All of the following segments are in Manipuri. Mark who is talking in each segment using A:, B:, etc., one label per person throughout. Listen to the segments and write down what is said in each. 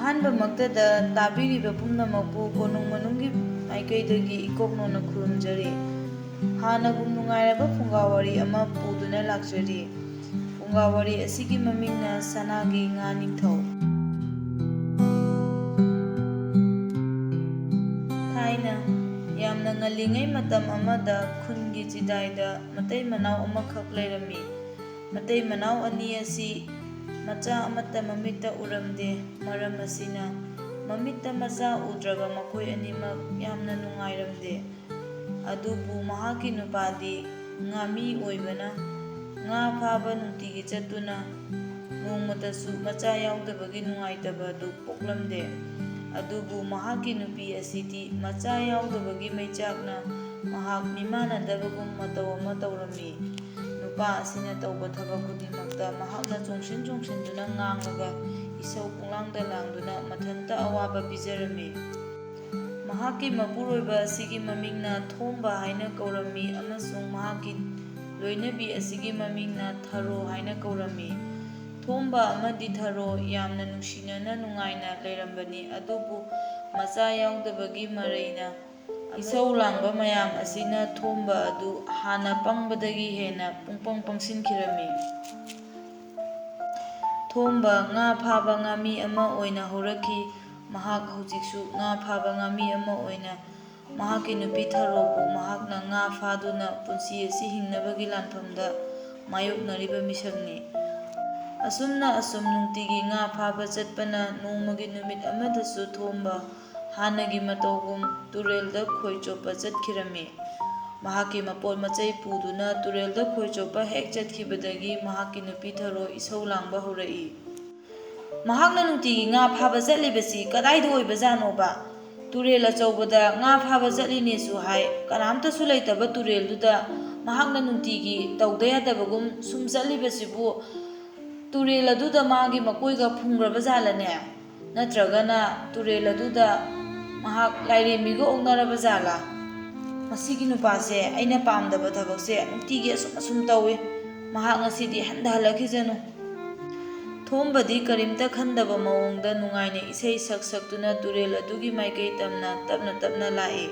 A: ꯑꯍꯥꯟꯕꯃꯛꯇꯗ ꯇꯥꯕꯤꯔꯤꯕ ꯄꯨꯝꯅꯃꯛꯄꯨ ꯀꯣꯅꯨꯡ ꯃꯅꯨꯡꯒꯤ ꯃꯥꯏꯀꯩꯗꯒꯤ ꯏꯀꯣꯛꯅꯣꯅ ꯈꯨꯔꯨꯝꯖꯔꯤ꯫ ꯍꯥꯟꯅꯒꯨꯝ ꯅꯨꯡꯉꯥꯏꯔꯕ ꯐꯨꯡꯒꯥꯋꯥꯔꯤ ꯑꯃ ꯄꯨꯗꯨꯅ ꯂꯥꯛꯆꯔꯤ꯫ ꯐꯨꯡꯒꯥꯋꯥꯔꯤ ꯑꯁꯤꯒꯤ ꯃꯃꯤꯡꯅ ꯁꯅꯥꯒꯤ ꯉꯥ ꯅꯤꯡꯊꯧ꯫ ꯊꯥꯏꯅ ꯌꯥꯝꯅ ꯉꯜꯂꯤꯉꯩ ꯃꯇꯝ ꯑꯃꯗ ꯈꯨꯟꯒꯤ ꯆꯤꯗꯥꯏꯗ ꯃꯇꯩ ꯃꯅꯥꯎ ꯑꯃꯈꯛ ꯂꯩꯔꯝꯃꯤ꯫ ꯃꯇꯩ ꯃꯅꯥꯎ ꯑꯅꯤ ꯑꯁꯤ ꯃꯆꯥ ꯑꯃꯠꯇ ꯃꯃꯤꯠꯇ ꯎꯔꯝꯗꯦ꯫ ꯃꯔꯝ ꯑꯁꯤꯅ ꯃꯃꯤꯠꯇ ꯃꯆꯥ ꯎꯗ꯭ꯔꯕ ꯃꯈꯣꯏ ꯑꯅꯤꯃꯛ ꯌꯥꯝꯅ ꯅꯨꯡꯉꯥꯏꯔꯝꯗꯦ꯫ ꯑꯗꯨꯕꯨ ꯃꯍꯥꯛꯀꯤ ꯅꯨꯄꯥꯗꯤ ꯉꯥꯃꯤ ꯑꯣꯏꯕꯅ ꯉꯥ ꯐꯥꯕ ꯅꯨꯡꯇꯤꯒꯤ ꯆꯠꯇꯨꯅ ꯅꯣꯡꯃꯇꯁꯨ ꯃꯆꯥ ꯌꯥꯎꯗꯕꯒꯤ ꯅꯨꯡꯉꯥꯏꯇꯕ ꯑꯗꯨ ꯄꯣꯛꯂꯝꯗꯦ꯫ ꯑꯗꯨꯕꯨ ꯃꯍꯥꯛꯀꯤ ꯅꯨꯄꯤ ꯑꯁꯤꯗꯤ ꯃꯆꯥ ꯌꯥꯎꯗꯕꯒꯤ ꯃꯩꯆꯥꯛꯅ ꯃꯍꯥꯛ ꯃꯤꯃꯥꯟꯅꯗꯕꯒꯨꯝ ꯃꯇꯧ ꯑꯃ ꯇꯧꯔꯝꯃꯤ꯫ ꯅꯨꯄꯥ ꯑꯁꯤꯅ ꯇꯧꯕ ꯊꯕꯛ ꯈꯨꯗꯤꯡꯃꯛꯇ ꯃꯍꯥꯛꯅ ꯆꯣꯡꯁꯤꯟꯗꯨꯅ ꯉꯥꯡꯂꯒ ꯏꯁꯧ ꯄꯨꯡꯂꯥꯡꯗ ꯂꯥꯡꯗꯨꯅ ꯃꯊꯟꯇ ꯑꯋꯥꯕ ꯄꯤꯖꯔꯝꯃꯤ꯫ ꯃꯍꯥꯛꯀꯤ ꯃꯄꯨꯔꯣꯏꯕ ꯑꯁꯤꯒꯤ ꯃꯃꯤꯡꯅ ꯊꯣꯝꯕ ꯍꯥꯏꯅ ꯀꯧꯔꯝꯃꯤ ꯑꯃꯁꯨꯡ ꯃꯍꯥꯛꯀꯤ ꯂꯣꯏꯅꯕꯤ ꯑꯁꯤꯒꯤ ꯃꯃꯤꯡꯅ ꯊꯔꯣ ꯍꯥꯏꯅ ꯀꯧꯔꯝꯃꯤ꯫ ꯊꯣꯝꯕ ꯑꯃꯗꯤ ꯊꯔꯣ ꯌꯥꯝꯅ ꯅꯨꯡꯁꯤꯅꯅ ꯅꯨꯡꯉꯥꯏꯅ ꯂꯩꯔꯝꯕꯅꯤ꯫ ꯑꯗꯨꯕꯨ ꯃꯆꯥ ꯌꯥꯎꯗꯕꯒꯤ ꯃꯔꯩꯅ ꯏꯁꯧ ꯂꯥꯡꯕ ꯃꯌꯥꯝ ꯑꯁꯤꯅ ꯊꯣꯝꯕ ꯑꯗꯨ ꯍꯥꯟꯅ ꯄꯪꯕꯗꯒꯤ ꯍꯦꯟꯅ ꯄꯨꯡꯄꯪ ꯄꯪꯁꯤꯟꯈꯤꯔꯝꯃꯤ꯫ ꯊꯣꯝꯕ ꯉꯥ ꯐꯥꯕ ꯉꯥꯃꯤ ꯑꯃ ꯑꯣꯏꯅ ꯍꯧꯔꯛꯈꯤ꯫ ꯃꯍꯥꯛ ꯍꯧꯖꯤꯛꯁꯨ ꯉꯥ ꯐꯥꯕ ꯉꯥꯃꯤ ꯑꯃ ꯑꯣꯏꯅ ꯃꯍꯥꯛꯀꯤ ꯅꯨꯄꯤ ꯊꯔꯣꯕꯨ ꯃꯍꯥꯛꯅ ꯉꯥ ꯐꯥꯗꯨꯅ ꯄꯨꯟꯁꯤ ꯑꯁꯤ ꯍꯤꯡꯅꯕꯒꯤ ꯂꯥꯟꯐꯝꯗ ꯃꯥꯌꯣꯛꯅꯔꯤꯕ ꯃꯤꯁꯛꯅꯤ꯫ ꯑꯁꯨꯝ ꯅꯨꯡꯇꯤꯒꯤ ꯉꯥ ꯐꯥꯕ ꯆꯠꯄꯅ ꯅꯣꯡꯃꯒꯤ ꯅꯨꯃꯤꯠ ꯑꯃꯗꯁꯨ ꯊꯣꯝꯕ ꯍꯥꯟꯅꯒꯤ ꯃꯇꯧꯒꯨꯝ ꯇꯨꯔꯦꯜꯗ ꯈꯣꯏ ꯆꯣꯞꯄ ꯆꯠꯈꯤꯔꯝꯃꯤ꯫ ꯃꯍꯥꯛꯀꯤ ꯃꯄꯣꯠ ꯃꯆꯩ ꯄꯨꯗꯨꯅ ꯇꯨꯔꯦꯜꯗ ꯈꯣꯏ ꯆꯣꯞꯄ ꯍꯦꯛ ꯆꯠꯈꯤꯕꯗꯒꯤ ꯃꯍꯥꯛꯀꯤ ꯅꯨꯄꯤ ꯊꯔꯣ ꯏꯁꯧ ꯂꯥꯡꯕ ꯍꯧꯔꯛꯏ꯫ ꯃꯍꯥꯛꯅ ꯅꯨꯡꯇꯤꯒꯤ ꯉꯥ ꯐꯥꯕ ꯆꯠꯂꯤꯕꯁꯤ ꯀꯗꯥꯏꯗ ꯑꯣꯏꯕꯖꯥꯠꯅꯣꯕ? ꯇꯨꯔꯦꯜ ꯑꯆꯧꯕꯗ ꯉꯥ ꯐꯥꯕ ꯆꯠꯂꯤꯅꯦꯁꯨ ꯍꯥꯏ, ꯀꯅꯥꯝꯇꯁꯨ ꯂꯩꯇꯕ ꯇꯨꯔꯦꯜꯗꯨꯗ ꯃꯍꯥꯛꯅ ꯅꯨꯡꯇꯤꯒꯤ ꯇꯧꯗ ꯌꯥꯗꯕꯒꯨꯝ ꯁꯨꯝ ꯆꯠꯂꯤꯕꯁꯤꯕꯨ ꯇꯨꯔꯦꯜ ꯑꯗꯨꯗ ꯃꯥꯒꯤ ꯃꯀꯣꯏꯒ ꯐꯨꯡꯈ꯭ꯔꯕꯖꯥꯠꯂꯅꯦ? ꯅꯠꯇ꯭ꯔꯒꯅ ꯇꯨꯔꯦꯜ ꯑꯗꯨꯗ ꯃꯍꯥꯛ ꯂꯥꯏꯔꯦꯝꯕꯤꯒ ꯑꯣꯛꯅꯔꯕꯖꯥꯠꯂꯥ? ꯃꯁꯤꯒꯤ ꯅꯨꯄꯥꯁꯦ ꯑꯩꯅ ꯄꯥꯝꯗꯕ ꯊꯕꯛꯁꯦ ꯅꯨꯡꯇꯤꯒꯤ ꯑꯁꯨꯝ ꯇꯧꯏ꯫ ꯃꯍꯥꯛ ꯉꯁꯤꯗꯤ ꯍꯜꯂꯛꯈꯤꯁꯅꯨ꯫ ꯊꯣꯝꯕꯗꯤ ꯀꯔꯤꯝꯇ ꯈꯟꯗꯕ ꯃꯑꯣꯡꯗ ꯅꯨꯡꯉꯥꯏꯅ ꯏꯁꯩ ꯁꯛꯇꯨꯅ ꯇꯨꯔꯦꯜ ꯑꯗꯨꯒꯤ ꯃꯥꯏꯀꯩ ꯇꯞꯅ ꯇꯞꯅ ꯂꯥꯛꯏ꯫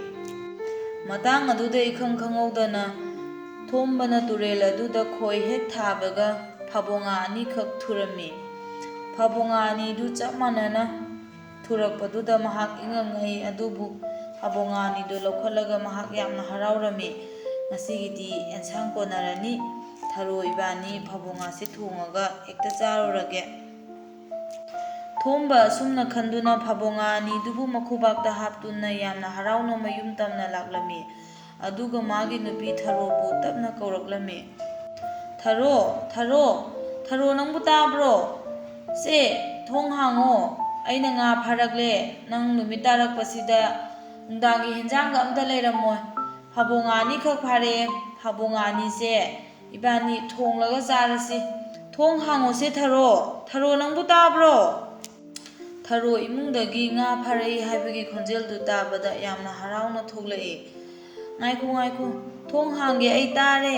A: ꯃꯇꯥꯡ ꯑꯗꯨꯗ ꯏꯈꯪ ꯈꯪꯍꯧꯗꯅ ꯊꯣꯝꯕꯅ ꯇꯨꯔꯦꯜ ꯑꯗꯨꯗ ꯈꯣꯏ ꯍꯦꯛ ꯊꯥꯕꯒ ꯐꯥꯕꯣꯉꯥ ꯑꯅꯤꯈꯛ ꯊꯨꯔꯝꯃꯤ꯫ ꯐꯥꯕꯣꯉꯥ ꯑꯅꯤꯗꯨ ꯆꯞ ꯃꯥꯟꯅꯅ ꯊꯨꯔꯛꯄꯗꯨꯗ ꯃꯍꯥꯛ ꯏꯉꯛ-ꯉꯛꯏ꯫ ꯑꯗꯨꯕꯨ ꯐꯥꯕꯣꯉꯥ ꯑꯅꯤꯗꯨ ꯂꯧꯈꯠꯂꯒ ꯃꯍꯥꯛ ꯌꯥꯝꯅ ꯍꯔꯥꯎꯔꯝꯃꯤ꯫ ꯉꯁꯤꯒꯤꯗꯤ ꯑꯦꯟꯁꯥꯡ ꯀꯣꯟꯅꯔꯅꯤ, ꯊꯔꯣ ꯏꯕꯥꯅꯤ ꯐꯥꯕꯣꯉꯥꯁꯦ ꯊꯣꯡꯉꯒ ꯍꯦꯛꯇ ꯆꯥꯔꯨꯔꯒꯦ꯫ ꯊꯣꯝꯕ ꯑꯁꯨꯝꯅ ꯈꯟꯗꯨꯅ ꯐꯥꯕꯣꯉꯥ ꯑꯅꯤꯗꯨꯕꯨ ꯃꯈꯨꯕꯥꯛꯇ ꯍꯥꯞꯇꯨꯅ ꯌꯥꯝꯅ ꯍꯔꯥꯎꯅ ꯃꯌꯨꯝ ꯇꯝꯅ ꯂꯥꯛꯂꯝꯃꯤ꯫ ꯑꯗꯨꯒ ꯃꯥꯒꯤ ꯅꯨꯄꯤ ꯊꯔꯣꯕꯨ ꯇꯞꯅ ꯀꯧꯔꯛꯂꯝꯃꯤ꯫ ꯊꯔꯣ, ꯊꯔꯣ, ꯊꯔꯣ ꯅꯪꯕꯨ ꯇꯥꯕ꯭ꯔꯣ? ꯁꯦ ꯊꯣꯡ ꯍꯥꯡꯉꯣ, ꯑꯩꯅ ꯉꯥ ꯐꯥꯔꯛꯂꯦ꯫ ꯅꯪ ꯅꯨꯃꯤꯠ ꯇꯥꯔꯛꯄꯁꯤꯗ ꯅꯨꯡꯗꯥꯡꯒꯤ ꯍꯦꯟꯖꯥꯡꯒ ꯑꯝꯇ ꯂꯩꯔꯝꯃꯣꯏ꯫ ꯐꯥꯕꯣꯉꯥ ꯑꯅꯤꯈꯛ ꯐꯥꯔꯛꯑꯦ꯫ ꯐꯥꯕꯣꯉꯥ ꯑꯅꯤꯁꯦ ꯏꯕꯥꯅꯤ ꯊꯣꯡꯂꯒ ꯆꯥꯔꯁꯤ꯫ ꯊꯣꯡ ꯍꯥꯡꯉꯣꯁꯦ ꯊꯔꯣ, ꯊꯔꯣ ꯅꯪꯕꯨ ꯇꯥꯕ꯭ꯔꯣ? ꯊꯔꯣ ꯏꯃꯨꯡꯗꯒꯤ ꯉꯥ ꯐꯥꯔꯛꯏ ꯍꯥꯏꯕꯒꯤ ꯈꯣꯟꯖꯦꯜꯗꯨ ꯇꯥꯕꯗ ꯌꯥꯝꯅ ꯍꯔꯥꯎꯅ ꯊꯣꯛꯂꯛꯏ꯫ ꯉꯥꯏꯈꯣ, ꯊꯣꯡ ꯍꯥꯡꯒꯦ, ꯑꯩ ꯇꯥꯔꯦ꯫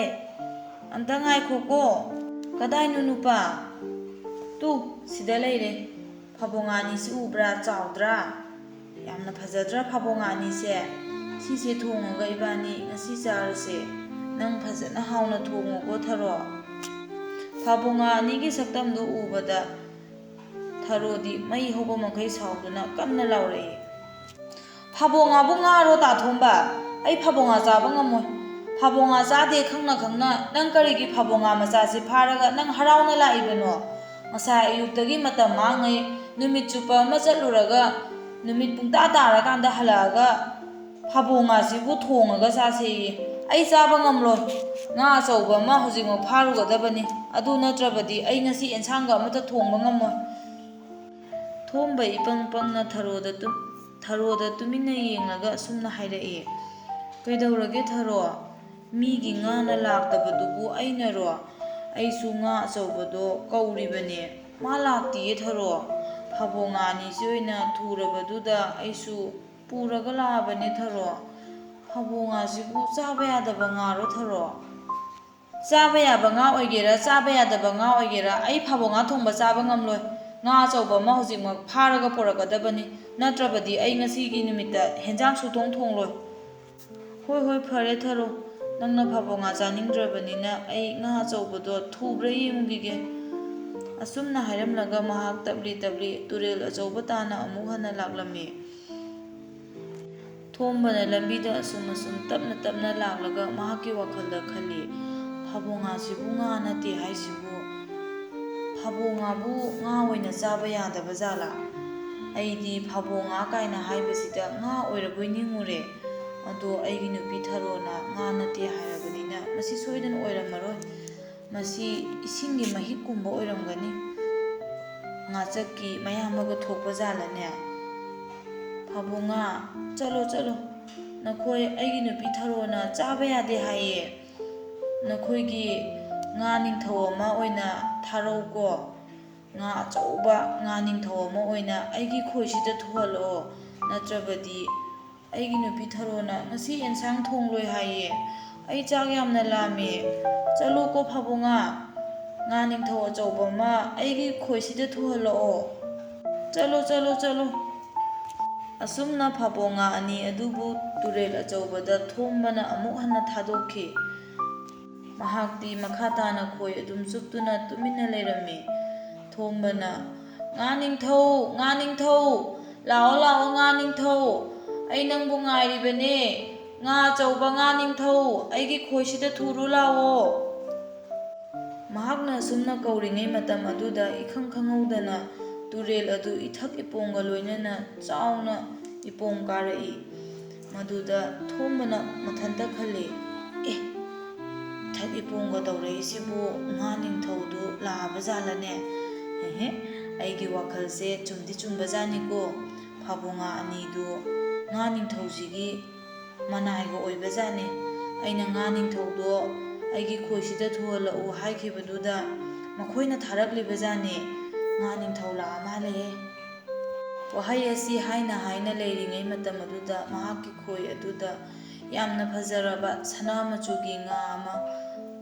A: ꯑꯝꯇ ꯉꯥꯏꯈꯣꯀꯣ꯫ ꯀꯗꯥꯏꯅꯣ ꯅꯨꯄꯥ? ꯇꯨ ꯁꯤꯗ ꯂꯩꯔꯦ꯫ ꯐꯥꯕꯣꯉꯥ ꯑꯅꯤꯁꯤ ꯎꯕ꯭ꯔꯥ? ꯆꯥꯎꯗ꯭ꯔꯥ? ꯌꯥꯝꯅ ꯐꯖꯗ꯭ꯔꯥ ꯐꯥꯕꯣꯉꯥ ꯑꯅꯤꯁꯦ? ꯁꯤꯁꯦ ꯊꯣꯡꯉꯒ ꯏꯕꯥꯅꯤ ꯉꯁꯤ ꯆꯥꯔꯁꯦ꯫ ꯅꯪ ꯐꯖꯅ ꯍꯥꯎꯅ ꯊꯣꯡꯉꯨꯀꯣ ꯊꯔꯣ꯫ ꯐꯥꯕꯣꯉꯥ ꯑꯅꯤꯒꯤ ꯁꯛꯇꯝꯗꯨ ꯎꯕꯗ ꯊꯔꯣꯗꯤ ꯃꯩ ꯍꯧꯕ ꯃꯈꯩ ꯁꯥꯎꯗꯨꯅ ꯀꯟꯅ ꯂꯥꯎꯔꯛꯏ꯫ ꯐꯥꯕꯣꯉꯥꯕꯨ ꯉꯥꯔꯣ ꯇꯥꯊꯣꯝꯕ? ꯑꯩ ꯐꯥꯕꯣꯉꯥ ꯆꯥꯕ ꯉꯝꯃꯣꯏ꯫ ꯐꯥꯕꯣꯉꯥ ꯆꯥꯗꯦ ꯈꯪꯅ ꯅꯪ ꯀꯔꯤꯒꯤ ꯐꯥꯕꯣꯉꯥ ꯃꯆꯥꯁꯤ ꯐꯥꯔꯒ ꯅꯪ ꯍꯔꯥꯎꯅ ꯂꯥꯛꯏꯕꯅꯣ? ꯉꯁꯥꯏ ꯑꯌꯨꯛꯇꯒꯤ ꯃꯇꯝ ꯃꯥꯡꯉꯩ ꯅꯨꯃꯤꯠ ꯆꯨꯞꯄ ꯑꯃ ꯆꯠꯂꯨꯔꯒ ꯅꯨꯃꯤꯠ ꯄꯨꯡꯇꯥ ꯇꯥꯔꯀꯥꯟꯗ ꯍꯜꯂꯛꯑꯒ ꯐꯥꯕꯣꯉꯥꯁꯤꯕꯨ ꯊꯣꯡꯉꯒ ꯆꯥꯁꯦꯌꯦ꯫ ꯑꯩ ꯆꯥꯕ ꯉꯝꯂꯣꯏ꯫ ꯉꯥ ꯑꯆꯧꯕ ꯑꯃ ꯍꯧꯖꯤꯛꯃꯛ ꯐꯥꯔꯨꯒꯗꯕꯅꯤ꯫ ꯑꯗꯨ ꯅꯠꯇ꯭ꯔꯕꯗꯤ ꯑꯩ ꯉꯁꯤ ꯑꯦꯟꯁꯥꯡꯒ ꯑꯃꯠꯇ ꯊꯣꯡꯕ ꯉꯝꯃꯣꯏ꯫ ꯊꯣꯝꯕ ꯏꯄꯪ ꯄꯪꯅ ꯊꯔꯣꯗ ꯇꯨꯃꯤꯟꯅ ꯌꯦꯡꯂꯒ ꯑꯁꯨꯝꯅ ꯍꯥꯏꯔꯛꯏ꯫ ꯀꯩꯗꯧꯔꯒꯦ ꯊꯔꯣ? ꯃꯤꯒꯤ ꯉꯥꯅ ꯂꯥꯛꯇꯕꯗꯨꯕꯨ ꯑꯩꯅꯔꯣ? ꯑꯩꯁꯨ ꯉꯥ ꯑꯆꯧꯕꯗꯣ ꯀꯧꯔꯤꯕꯅꯦ, ꯃꯥ ꯂꯥꯛꯇꯤꯌꯦ ꯊꯔꯣ꯫ ꯐꯥꯕꯣꯉꯥ ꯑꯅꯤꯁꯤ ꯑꯣꯏꯅ ꯊꯨꯔꯕꯗꯨꯗ ꯑꯩꯁꯨ ꯄꯨꯔꯒ ꯂꯥꯛꯑꯕꯅꯦ ꯊꯔꯣ꯫ ꯐꯥꯕꯣꯉꯥꯁꯤꯕꯨ ꯆꯥꯕ ꯌꯥꯗꯕ ꯉꯥꯔꯣ ꯊꯔꯣ? ꯆꯥꯕ ꯌꯥꯕ ꯉꯥ ꯑꯣꯏꯒꯦꯔꯥ ꯆꯥꯕ ꯌꯥꯗꯕ ꯉꯥ ꯑꯣꯏꯒꯦꯔꯥ ꯑꯩ ꯐꯥꯕꯣꯉꯥ ꯊꯣꯡꯕ ꯆꯥꯕ ꯉꯝꯂꯣꯏ꯫ ꯉꯥ ꯑꯆꯧꯕ ꯑꯃ ꯍꯧꯖꯤꯛꯃꯛ ꯐꯥꯔꯒ ꯄꯨꯔꯛꯀꯗꯕꯅꯤ, ꯅꯠꯇ꯭ꯔꯕꯗꯤ ꯑꯩ ꯉꯁꯤꯒꯤ ꯅꯨꯃꯤꯠꯇ ꯍꯦꯟꯖꯥꯡ ꯁꯨꯛꯊꯣꯡ ꯊꯣꯡꯂꯣꯏ꯫ ꯍꯣꯏ ꯐꯔꯦ ꯊꯔꯣ, ꯅꯪꯅ ꯐꯥꯕꯣ ꯉꯥ ꯆꯥꯅꯤꯡꯗ꯭ꯔꯕꯅꯤꯅ ꯑꯩ ꯉꯥ ꯑꯆꯧꯕꯗꯣ ꯊꯨꯕ꯭ꯔꯥ ꯌꯦꯡꯉꯨꯈꯤꯒꯦ꯫ ꯑꯁꯨꯝꯅ ꯍꯥꯏꯔꯝꯂꯒ ꯃꯍꯥꯛ ꯇꯞꯂꯤ ꯇꯞꯂꯤ ꯇꯨꯔꯦꯜ ꯑꯆꯧꯕ ꯇꯥꯅ ꯑꯃꯨꯛ ꯍꯟꯅ ꯂꯥꯛꯂꯝꯃꯤ꯫ ꯊꯣꯝꯕꯅ ꯂꯝꯕꯤꯗ ꯑꯁꯨꯝ ꯇꯞꯅ ꯇꯞꯅ ꯂꯥꯛꯂꯒ ꯃꯍꯥꯛꯀꯤ ꯋꯥꯈꯜꯗ ꯈꯜꯂꯤ, ꯐꯥꯕꯣ ꯉꯥꯁꯤꯕꯨ ꯉꯥ ꯅꯠꯇꯦ ꯍꯥꯏꯁꯤꯕꯨ ꯐꯥꯕꯣ ꯉꯥꯕꯨ ꯉꯥ ꯑꯣꯏꯅ ꯆꯥꯕ ꯌꯥꯗꯕ ꯖꯥꯠꯂꯥ? ꯑꯩꯗꯤ ꯐꯥꯕꯣ ꯉꯥ ꯀꯥꯏꯅ ꯍꯥꯏꯕꯁꯤꯗ ꯉꯥ ꯑꯣꯏꯔꯕꯣꯏ ꯅꯤꯡꯉꯨꯔꯦ꯫ ꯑꯗꯣ ꯑꯩꯒꯤ ꯅꯨꯄꯤ ꯊꯔꯣꯅ ꯉꯥ ꯅꯠꯇꯦ ꯍꯥꯏꯔꯕꯅꯤꯅ ꯃꯁꯤ ꯁꯣꯏꯗꯅ ꯑꯣꯏꯔꯝꯃꯔꯣꯏ, ꯃꯁꯤ ꯏꯁꯤꯡꯒꯤ ꯃꯍꯤꯛꯀꯨꯝꯕ ꯑꯣꯏꯔꯝꯒꯅꯤ꯫ ꯉꯥꯆꯛꯀꯤ ꯃꯌꯥꯝꯕꯒ ꯊꯣꯛꯄ ꯖꯥꯠꯂꯅꯦ? ꯐꯥꯕꯣ ꯉꯥ, ꯆꯠꯂꯣ, ꯅꯈꯣꯏ ꯑꯩꯒꯤ ꯅꯨꯄꯤ ꯊꯔꯣꯅ ꯆꯥꯕ ꯌꯥꯗꯦ ꯍꯥꯏꯌꯦ꯫ ꯅꯈꯣꯏꯒꯤ ꯉꯥ ꯅꯤꯡꯊꯧ ꯑꯃ ꯑꯣꯏꯅ ꯊꯥꯔꯧꯀꯣ, ꯉꯥ ꯑꯆꯧꯕ ꯉꯥ ꯅꯤꯡꯊꯧ ꯑꯃ ꯑꯣꯏꯅ ꯑꯩꯒꯤ ꯈꯣꯏꯁꯤꯗ ꯊꯨꯍꯜꯂꯛꯑꯣ, ꯅꯠꯇ꯭ꯔꯕꯗꯤ ꯑꯩꯒꯤ ꯅꯨꯄꯤ ꯊꯔꯣꯅ ꯉꯁꯤ ꯑꯦꯟꯁꯥꯡ ꯊꯣꯡꯂꯣꯏ ꯍꯥꯏꯌꯦ꯫ ꯑꯩ ꯆꯥꯛ ꯌꯥꯝꯅ ꯂꯥꯝꯃꯦ, ꯆꯠꯂꯣꯀꯣ ꯐꯥꯕꯣ ꯉꯥ, ꯉꯥ ꯅꯤꯡꯊꯧ ꯑꯆꯧꯕ ꯑꯃ ꯑꯩꯒꯤ ꯈꯣꯏꯁꯤꯗ ꯊꯨꯍꯜꯂꯛꯑꯣ, ꯆꯠꯂꯣ꯫ ꯑꯁꯨꯝꯅ ꯐꯥꯕꯣ ꯉꯥ ꯑꯅꯤ ꯑꯗꯨꯕꯨ ꯇꯨꯔꯦꯜ ꯑꯆꯧꯕꯗ ꯊꯣꯝꯕꯅ ꯑꯃꯨꯛ ꯍꯟꯅ ꯊꯥꯗꯣꯛꯈꯤ꯫ ꯃꯍꯥꯛꯇꯤ ꯃꯈꯥ ꯇꯥꯅ ꯈꯣꯏ ꯑꯗꯨꯝ ꯆꯨꯞꯇꯨꯅ ꯇꯨꯃꯤꯟꯅ ꯂꯩꯔꯝꯃꯤ꯫ ꯊꯣꯝꯕꯅ, ꯉꯥ ꯅꯤꯡꯊꯧ, ꯂꯥꯛꯑꯣ ꯉꯥ ꯅꯤꯡꯊꯧ, ꯑꯩ ꯅꯪꯕꯨ ꯉꯥꯏꯔꯤꯕꯅꯦ, ꯉꯥ ꯑꯆꯧꯕ ꯉꯥ ꯅꯤꯡꯊꯧ, ꯑꯩꯒꯤ ꯈꯣꯏꯁꯤꯗ ꯊꯨꯔꯨ ꯂꯥꯛꯑꯣ꯫ ꯃꯍꯥꯛꯅ ꯑꯁꯨꯝꯅ ꯀꯧꯔꯤꯉꯩ ꯃꯇꯝ ꯑꯗꯨꯗ ꯏꯈꯪ ꯈꯪꯍꯧꯗꯅ ꯇꯨꯔꯦꯜ ꯑꯗꯨ ꯏꯊꯛ ꯏꯄꯣꯝꯒ ꯂꯣꯏꯅꯅ ꯆꯥꯎꯅ ꯏꯄꯣꯝ ꯀꯥꯔꯛꯏ꯫ ꯃꯗꯨꯗ ꯊꯣꯝꯕꯅ ꯃꯊꯟꯇ ꯈꯜꯂꯤ, ꯏꯊꯛ ꯏꯄꯣꯝꯒ ꯇꯧꯔꯛꯏꯁꯤꯕꯨ ꯉꯥ ꯅꯤꯡꯊꯧꯗꯨ ꯂꯥꯛꯑꯕ ꯖꯥꯠꯂꯅꯦ? ꯑꯩꯒꯤ ꯋꯥꯈꯜꯁꯦ ꯆꯨꯝꯗꯤ ꯆꯨꯝꯕꯖꯥꯠꯅꯤꯀꯣ, ꯐꯥꯕꯣ ꯉꯥ ꯑꯅꯤꯗꯨ ꯉꯥ ꯅꯤꯡꯊꯧꯁꯤꯒꯤ ꯃꯅꯥꯏꯒ ꯑꯣꯏꯕꯖꯥꯠꯅꯤ꯫ ꯑꯩꯅ ꯉꯥ ꯅꯤꯡꯊꯧꯗꯣ ꯑꯩꯒꯤ ꯈꯣꯏꯁꯤꯗ ꯊꯨꯍꯜꯂꯛꯎ ꯍꯥꯏꯈꯤꯕꯗꯨꯗ ꯃꯈꯣꯏꯅ ꯊꯥꯔꯛꯂꯤꯕꯖꯥꯠꯅꯤ꯫ ꯉꯥ ꯅꯤꯡꯊꯧ ꯂꯥꯛꯑ ꯃꯥꯜꯂꯦꯍꯦ꯫ ꯋꯥꯍꯩ ꯑꯁꯤ ꯍꯥꯏꯅ ꯂꯩꯔꯤꯉꯩ ꯃꯇꯝ ꯑꯗꯨꯗ ꯃꯍꯥꯛꯀꯤ ꯈꯣꯏ ꯑꯗꯨꯗ ꯌꯥꯝꯅ ꯐꯖꯔꯕ ꯁꯅꯥ ꯃꯆꯨꯒꯤ ꯉꯥ ꯑꯃ,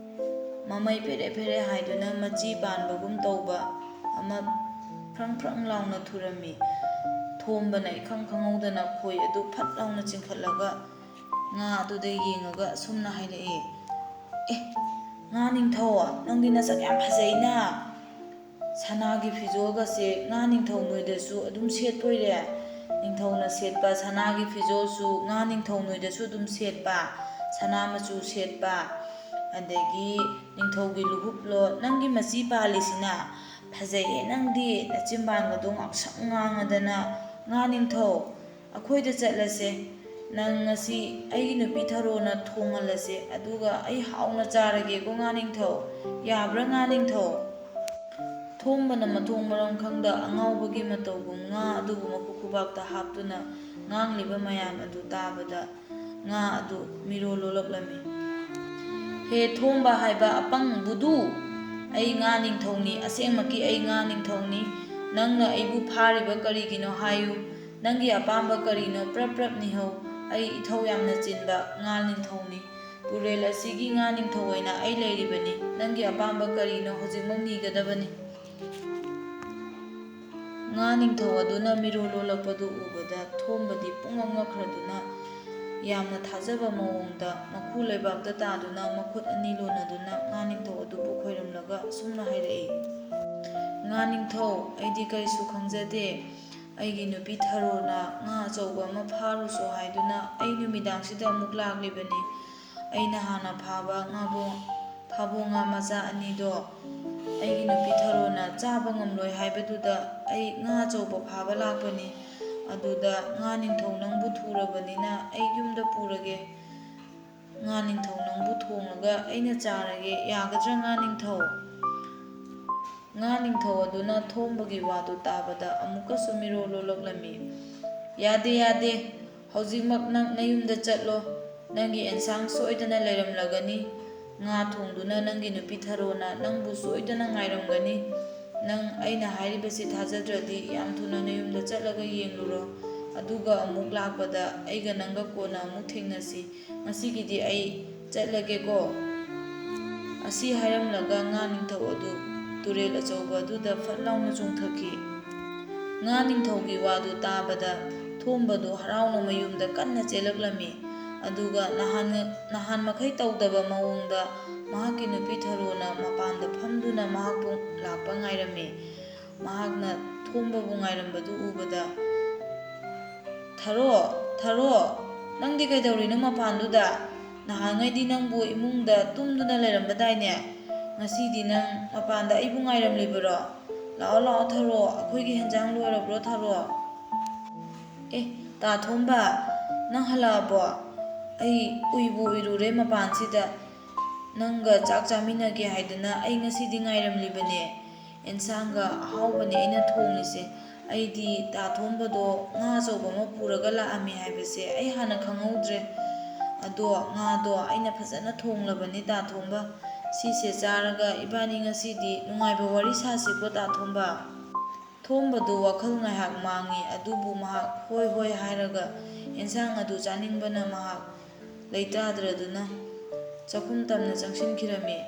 A: ꯃꯃꯩ ꯐꯦꯔꯦ ꯍꯥꯏꯗꯨꯅ ꯃꯆꯤ ꯄꯥꯟꯕꯒꯨꯝ ꯇꯧꯕ ꯑꯃ ꯐ꯭ꯔꯪ ꯂꯥꯎꯅ ꯊꯨꯔꯝꯃꯤ꯫ ꯊꯣꯝꯕꯅ ꯏꯈꯪ ꯈꯪꯍꯧꯗꯅ ꯈꯣꯏ ꯑꯗꯨ ꯐꯠ ꯂꯥꯎꯅ ꯆꯤꯡꯈꯠꯂꯒ ꯉꯥ ꯑꯗꯨꯗ ꯌꯦꯡꯉꯒ ꯑꯁꯨꯝꯅ ꯍꯥꯏꯔꯛꯏ, ꯉꯥ ꯅꯤꯡꯊꯧ, ꯅꯪꯗꯤ ꯅꯁꯛ ꯌꯥꯝ ꯐꯖꯩꯅ, ꯁꯅꯥꯒꯤ ꯐꯤꯖꯣꯜꯒꯁꯦ ꯉꯥ ꯅꯤꯡꯊꯧ ꯅꯣꯏꯗꯁꯨ ꯑꯗꯨꯝ ꯁꯦꯠꯄꯣꯏꯔꯦ? ꯅꯤꯡꯊꯧꯅ ꯁꯦꯠꯄ ꯁꯅꯥꯒꯤ ꯐꯤꯖꯣꯜꯁꯨ ꯉꯥ ꯅꯤꯡꯊꯧ ꯅꯣꯏꯗꯁꯨ ꯑꯗꯨم ꯁꯦꯠꯄ, ꯁꯅꯥ ꯃꯆꯨ ꯁꯦꯠꯄ, ꯑꯗꯒꯤ ꯅꯤꯡꯊꯧꯒꯤ ꯂꯨꯍꯨꯞꯂꯣ ꯅꯪꯒꯤ ꯃꯆꯤ ꯄꯥꯜꯂꯤꯁꯤꯅ, ꯐꯖꯩꯌꯦ ꯅꯪꯗꯤ, ꯅꯆꯤꯟꯕꯥꯟꯒꯗꯣ ꯉꯥꯛꯁꯪ ꯉꯥꯡꯉꯗꯅ꯫ ꯉꯥ ꯅꯤꯡꯊꯧ, ꯑꯩꯈꯣꯏꯗ ꯆꯠꯂꯁꯦ, ꯅꯪ ꯉꯁꯤ ꯑꯩꯒꯤ ꯅꯨꯄꯤ ꯊꯔꯣꯅ ꯊꯣꯡꯍꯜꯂꯁꯦ, ꯑꯗꯨꯒ ꯑꯩ ꯍꯥꯎꯅ ꯆꯥꯔꯒꯦꯀꯣ ꯉꯥ ꯅꯤꯡꯊꯧ, ꯌꯥꯕ꯭ꯔꯥ ꯉꯥ ꯅꯤꯡꯊꯧ? ꯊꯣꯝꯕꯅ ꯃꯊꯣꯡ ꯃꯔꯝ ꯈꯪꯗ ꯑꯉꯥꯎꯕꯒꯤ ꯃꯇꯧꯒꯨꯝ ꯉꯥ ꯑꯗꯨꯕꯨ ꯃꯈꯨꯠ ꯈꯨꯕꯥꯛꯇ ꯍꯥꯞꯇꯨꯅ ꯉꯥꯡꯂꯤꯕ ꯃꯌꯥꯝ ꯑꯗꯨ ꯇꯥꯕꯗ ꯉꯥ ꯑꯗꯨ ꯃꯤꯔꯣꯜ ꯂꯣꯜꯂꯛꯂꯝꯃꯤ꯫ ꯍꯦ ꯊꯣꯝꯕ ꯍꯥꯏꯕ ꯑꯄꯪ ꯕꯨꯙꯨ, ꯑꯩ ꯉꯥ ꯅꯤꯡꯊꯧꯅꯤ, ꯑꯁꯦꯡꯃꯛꯀꯤ ꯑꯩ ꯉꯥ ꯅꯤꯡꯊꯧꯅꯤ꯫ ꯅꯪꯅ ꯑꯩꯕꯨ ꯐꯥꯔꯤꯕ ꯀꯔꯤꯒꯤꯅꯣ ꯍꯥꯏꯌꯨ, ꯅꯪꯒꯤ ꯑꯄꯥꯝꯕ ꯀꯔꯤꯅꯣ ꯄ꯭ꯔꯞ ꯅꯤꯍꯧ꯫ ꯑꯩ ꯏꯊꯧ ꯌꯥꯝꯅ ꯆꯤꯟꯕ ꯉꯥ ꯅꯤꯡꯊꯧꯅꯤ, ꯇꯨꯔꯦꯜ ꯑꯁꯤꯒꯤ ꯉꯥ ꯅꯤꯡꯊꯧ ꯑꯣꯏꯅ ꯑꯩ ꯂꯩꯔꯤꯕꯅꯤ꯫ ꯅꯪꯒꯤ ꯑꯄꯥꯝꯕ ꯀꯔꯤꯅꯣ ꯍꯧꯖꯤꯛꯃꯛ ꯅꯤꯒꯗꯕꯅꯤ꯫ ꯉꯥ ꯅꯤꯡꯊꯧ ꯑꯗꯨꯅ ꯃꯤꯔꯣꯜ ꯂꯣꯜꯂꯛꯄꯗꯨ ꯎꯕꯗ ꯊꯣꯝꯕꯗꯤ ꯄꯨꯡꯉꯛ ꯉꯛꯈ꯭ꯔꯗꯨꯅ ꯌꯥꯝꯅ ꯊꯥꯖꯕ ꯃꯑꯣꯡꯗ ꯃꯈꯨ ꯂꯩꯕꯥꯛꯇ ꯇꯥꯗꯨꯅ ꯃꯈꯨꯠ ꯑꯅꯤ ꯂꯣꯟꯅꯗꯨꯅ ꯉꯥ ꯅꯤꯡꯊꯧ ꯑꯗꯨꯕꯨ ꯈꯣꯏꯔꯝꯂꯒ ꯑꯁꯨꯝꯅ ꯍꯥꯏꯔꯛꯏ, ꯉꯥ ꯅꯤꯡꯊꯧ, ꯑꯩꯗꯤ ꯀꯔꯤꯁꯨ ꯈꯪꯖꯗꯦ, ꯑꯩꯒꯤ ꯅꯨꯄꯤ ꯊꯔꯣꯅ ꯉꯥ ꯑꯆꯧꯕ ꯑꯃ ꯐꯥꯔꯨꯆꯣ ꯍꯥꯏꯗꯨꯅ ꯑꯩ ꯅꯨꯃꯤꯗꯥꯡꯁꯤꯗ ꯑꯃꯨꯛ ꯂꯥꯛꯂꯤꯕꯅꯤ꯫ ꯑꯩꯅ ꯍꯥꯟꯅ ꯐꯥꯕ ꯐꯥꯕꯣ ꯉꯥ ꯃꯆꯥ ꯑꯅꯤꯗꯣ ꯑꯩꯒꯤ ꯅꯨꯄꯤ ꯊꯔꯣꯅ ꯆꯥꯕ ꯉꯝꯂꯣꯏ ꯍꯥꯏꯕꯗꯨꯗ ꯑꯩ ꯉꯥ ꯑꯆꯧꯕ ꯐꯥꯕ ꯂꯥꯛꯄꯅꯤ꯫ ꯑꯗꯨꯗ ꯉꯥ ꯅꯤꯡꯊꯧ ꯅꯪꯕꯨ ꯊꯨꯔꯕꯅꯤನ ꯑꯩ ꯌꯨꯝꯗ ꯄꯨꯔꯒꯦ, ꯉꯥ ꯅꯤꯡꯊꯧ ꯅꯪꯕꯨ ꯊꯣꯡꯉꯒ ꯑꯩꯅ ꯆꯥꯔꯒꯦ, ꯌꯥꯒꯗ꯭ꯔꯥ ꯉꯥ ꯅꯤꯡꯊꯧ? ꯉꯥ ꯅꯤꯡꯊꯧ ꯑꯗꯨꯅ ꯊꯣꯝꯕꯒꯤ ꯋꯥꯗꯨ ꯇꯥꯕꯗ ꯑꯃꯨꯛꯀꯁꯨ ꯃꯤꯔꯣꯜ ꯂꯣꯜꯂꯛꯂꯝꯃꯤ꯫ ꯌꯥꯗꯦ, ꯍꯧꯖꯤꯛꯃꯛ ꯅꯪ ꯅꯌꯨꯝꯗ ꯆꯠꯂꯣ, ꯅꯪꯒꯤ ꯑꯦꯟꯁꯥꯡ ꯁꯣꯏꯗꯅ ꯂꯩꯔꯝꯂꯒꯅꯤ, ꯉꯥ ꯊꯣꯡꯗꯨꯅ ꯅꯪꯒꯤ ꯅꯨꯄꯤ ꯊꯔꯣꯅ ꯅꯪꯕꯨ ꯁꯣꯏꯗꯅ ꯉꯥꯏꯔꯝꯒꯅꯤ꯫ ꯅꯪ ꯑꯩꯅ ꯍꯥꯏꯔꯤꯕꯁꯤ ꯊꯥꯖꯗ꯭ꯔꯗꯤ ꯌꯥꯝ ꯊꯨꯅ ꯅꯌꯨꯝꯗ ꯆꯠꯂꯒ ꯌꯦꯡꯂꯨꯔꯣ, ꯑꯗꯨꯒ ꯑꯃꯨꯛ ꯂꯥꯛꯄꯗ ꯑꯩꯒ ꯅꯪꯒ ꯀꯣꯟꯅ ꯑꯃꯨꯛ ꯊꯦꯡꯅꯁꯤ, ꯉꯁꯤꯒꯤꯗꯤ ꯑꯩ ꯆꯠꯂꯒꯦꯀꯣ꯫ ꯑꯁꯤ ꯍꯥꯏꯔꯝꯂꯒ ꯉꯥ ꯅꯤꯡꯊꯧ ꯑꯗꯨ ꯇꯨꯔꯦꯜ ꯑꯆꯧꯕ ꯑꯗꯨꯗ ꯐꯠ ꯂꯥꯎꯅ ꯆꯣꯡꯊꯈꯤ꯫ ꯉꯥ ꯅꯤꯡꯊꯧꯒꯤ ꯋꯥꯗꯨ ꯇꯥꯕꯗ ꯊꯣꯝꯕꯗꯨ ꯍꯔꯥꯎꯅ ꯃꯌꯨꯝꯗ ꯀꯟꯅ ꯆꯦꯜꯂꯛꯂꯝꯃꯤ꯫ ꯑꯗꯨꯒ ꯅꯍꯥꯟ ꯃꯈꯩ ꯇꯧꯗꯕ ꯃꯑꯣꯡꯗ ꯃꯍꯥꯛꯀꯤ ꯅꯨꯄꯤ ꯊꯔꯣꯅ ꯃꯄꯥꯟꯗ ꯐꯝꯗꯨꯅ ꯃꯍꯥꯛꯄꯨ ꯂꯥꯛꯄ ꯉꯥꯏꯔꯝꯃꯤ꯫ ꯃꯍꯥꯛꯅ ꯊꯣꯝꯕꯕꯨ ꯉꯥꯏꯔꯝꯕꯗꯨ ꯎꯕꯗ, "ꯊꯔꯣ, ꯊꯔꯣ, ꯅꯪꯗꯤ ꯀꯩꯗꯧꯔꯤꯅꯣ ꯃꯄꯥꯟꯗꯨꯗ? ꯅꯍꯥꯟꯉꯩꯗꯤ ꯅꯪꯕꯨ ꯏꯃꯨꯡꯗ ꯇꯨꯝꯗꯨꯅ ꯂꯩꯔꯝꯕꯗꯥꯏꯅꯦ? ꯉꯁꯤꯗꯤ ꯅꯪ ꯃꯄꯥꯟꯗ ꯑꯩꯕꯨ ꯉꯥꯏꯔꯝꯂꯤꯕꯔꯣ? ꯂꯥꯛꯑꯣ ꯂꯥꯛꯑꯣ ꯊꯔꯣ, ꯑꯩꯈꯣꯏꯒꯤ ꯍꯦꯟꯖꯥꯡ ꯂꯣꯏꯔꯕ꯭ꯔꯣ ꯊꯔꯣ?" ꯇꯥ ꯊꯣꯝꯕ, ꯅꯪ ꯍꯜꯂꯛꯑꯕꯣ? ꯑꯩ ꯎꯏꯕꯨ ꯎꯏꯔꯨꯔꯦ ꯃꯄꯥꯟꯁꯤꯗ꯫ ꯅꯪꯒ ꯆꯥꯛ ꯆꯥꯃꯤꯟꯅꯒꯦ ꯍꯥꯏꯗꯅ ꯑꯩ ꯉꯁꯤꯗꯤ ꯉꯥꯏꯔꯝꯂꯤꯕꯅꯦ꯫ ꯑꯦꯟꯁꯥꯡꯒ ꯑꯍꯥꯎꯕꯅꯦ ꯑꯩꯅ ꯊꯣꯡꯂꯤꯁꯦ꯫ ꯑꯩꯗꯤ ꯇꯥ ꯊꯣꯝꯕꯗꯣ ꯉꯥ ꯑꯆꯧꯕ ꯑꯃ ꯄꯨꯔꯒ ꯂꯥꯛꯑꯝꯃꯤ ꯍꯥꯏꯕꯁꯦ ꯑꯩ ꯍꯥꯟꯅ ꯈꯪꯍꯧꯗ꯭ꯔꯦ꯫ ꯑꯗꯣ ꯉꯥꯗꯣ ꯑꯩꯅ ꯐꯖꯅ ꯊꯣꯡꯂꯕꯅꯤ ꯇꯥ ꯊꯣꯝꯕ꯫ ꯁꯤꯁꯦ ꯆꯥꯔꯒ ꯏꯕꯥꯅꯤ ꯉꯁꯤꯗꯤ ꯅꯨꯡꯉꯥꯏꯕ ꯋꯥꯔꯤ ꯁꯥꯁꯤꯀꯣ ꯇꯥ ꯊꯣꯝꯕ꯫ ꯊꯣꯝꯕꯗꯨ ꯋꯥꯈꯜ ꯉꯥꯏꯍꯥꯛ ꯃꯥꯡꯏ꯫ ꯑꯗꯨꯕꯨ ꯃꯍꯥꯛ ꯍꯣꯏ ꯍꯣꯏ ꯍꯥꯏꯔꯒ ꯑꯦꯟꯁꯥꯡ ꯑꯗꯨ ꯆꯥꯅꯤꯡꯕꯅ ꯃꯍꯥꯛ ꯂꯩꯇꯥꯗ꯭ꯔꯗꯨꯅ ꯆꯥꯛꯈꯨꯝ ꯇꯝꯅ ꯆꯪꯁꯤꯟꯈꯤꯔꯝꯃꯤ꯫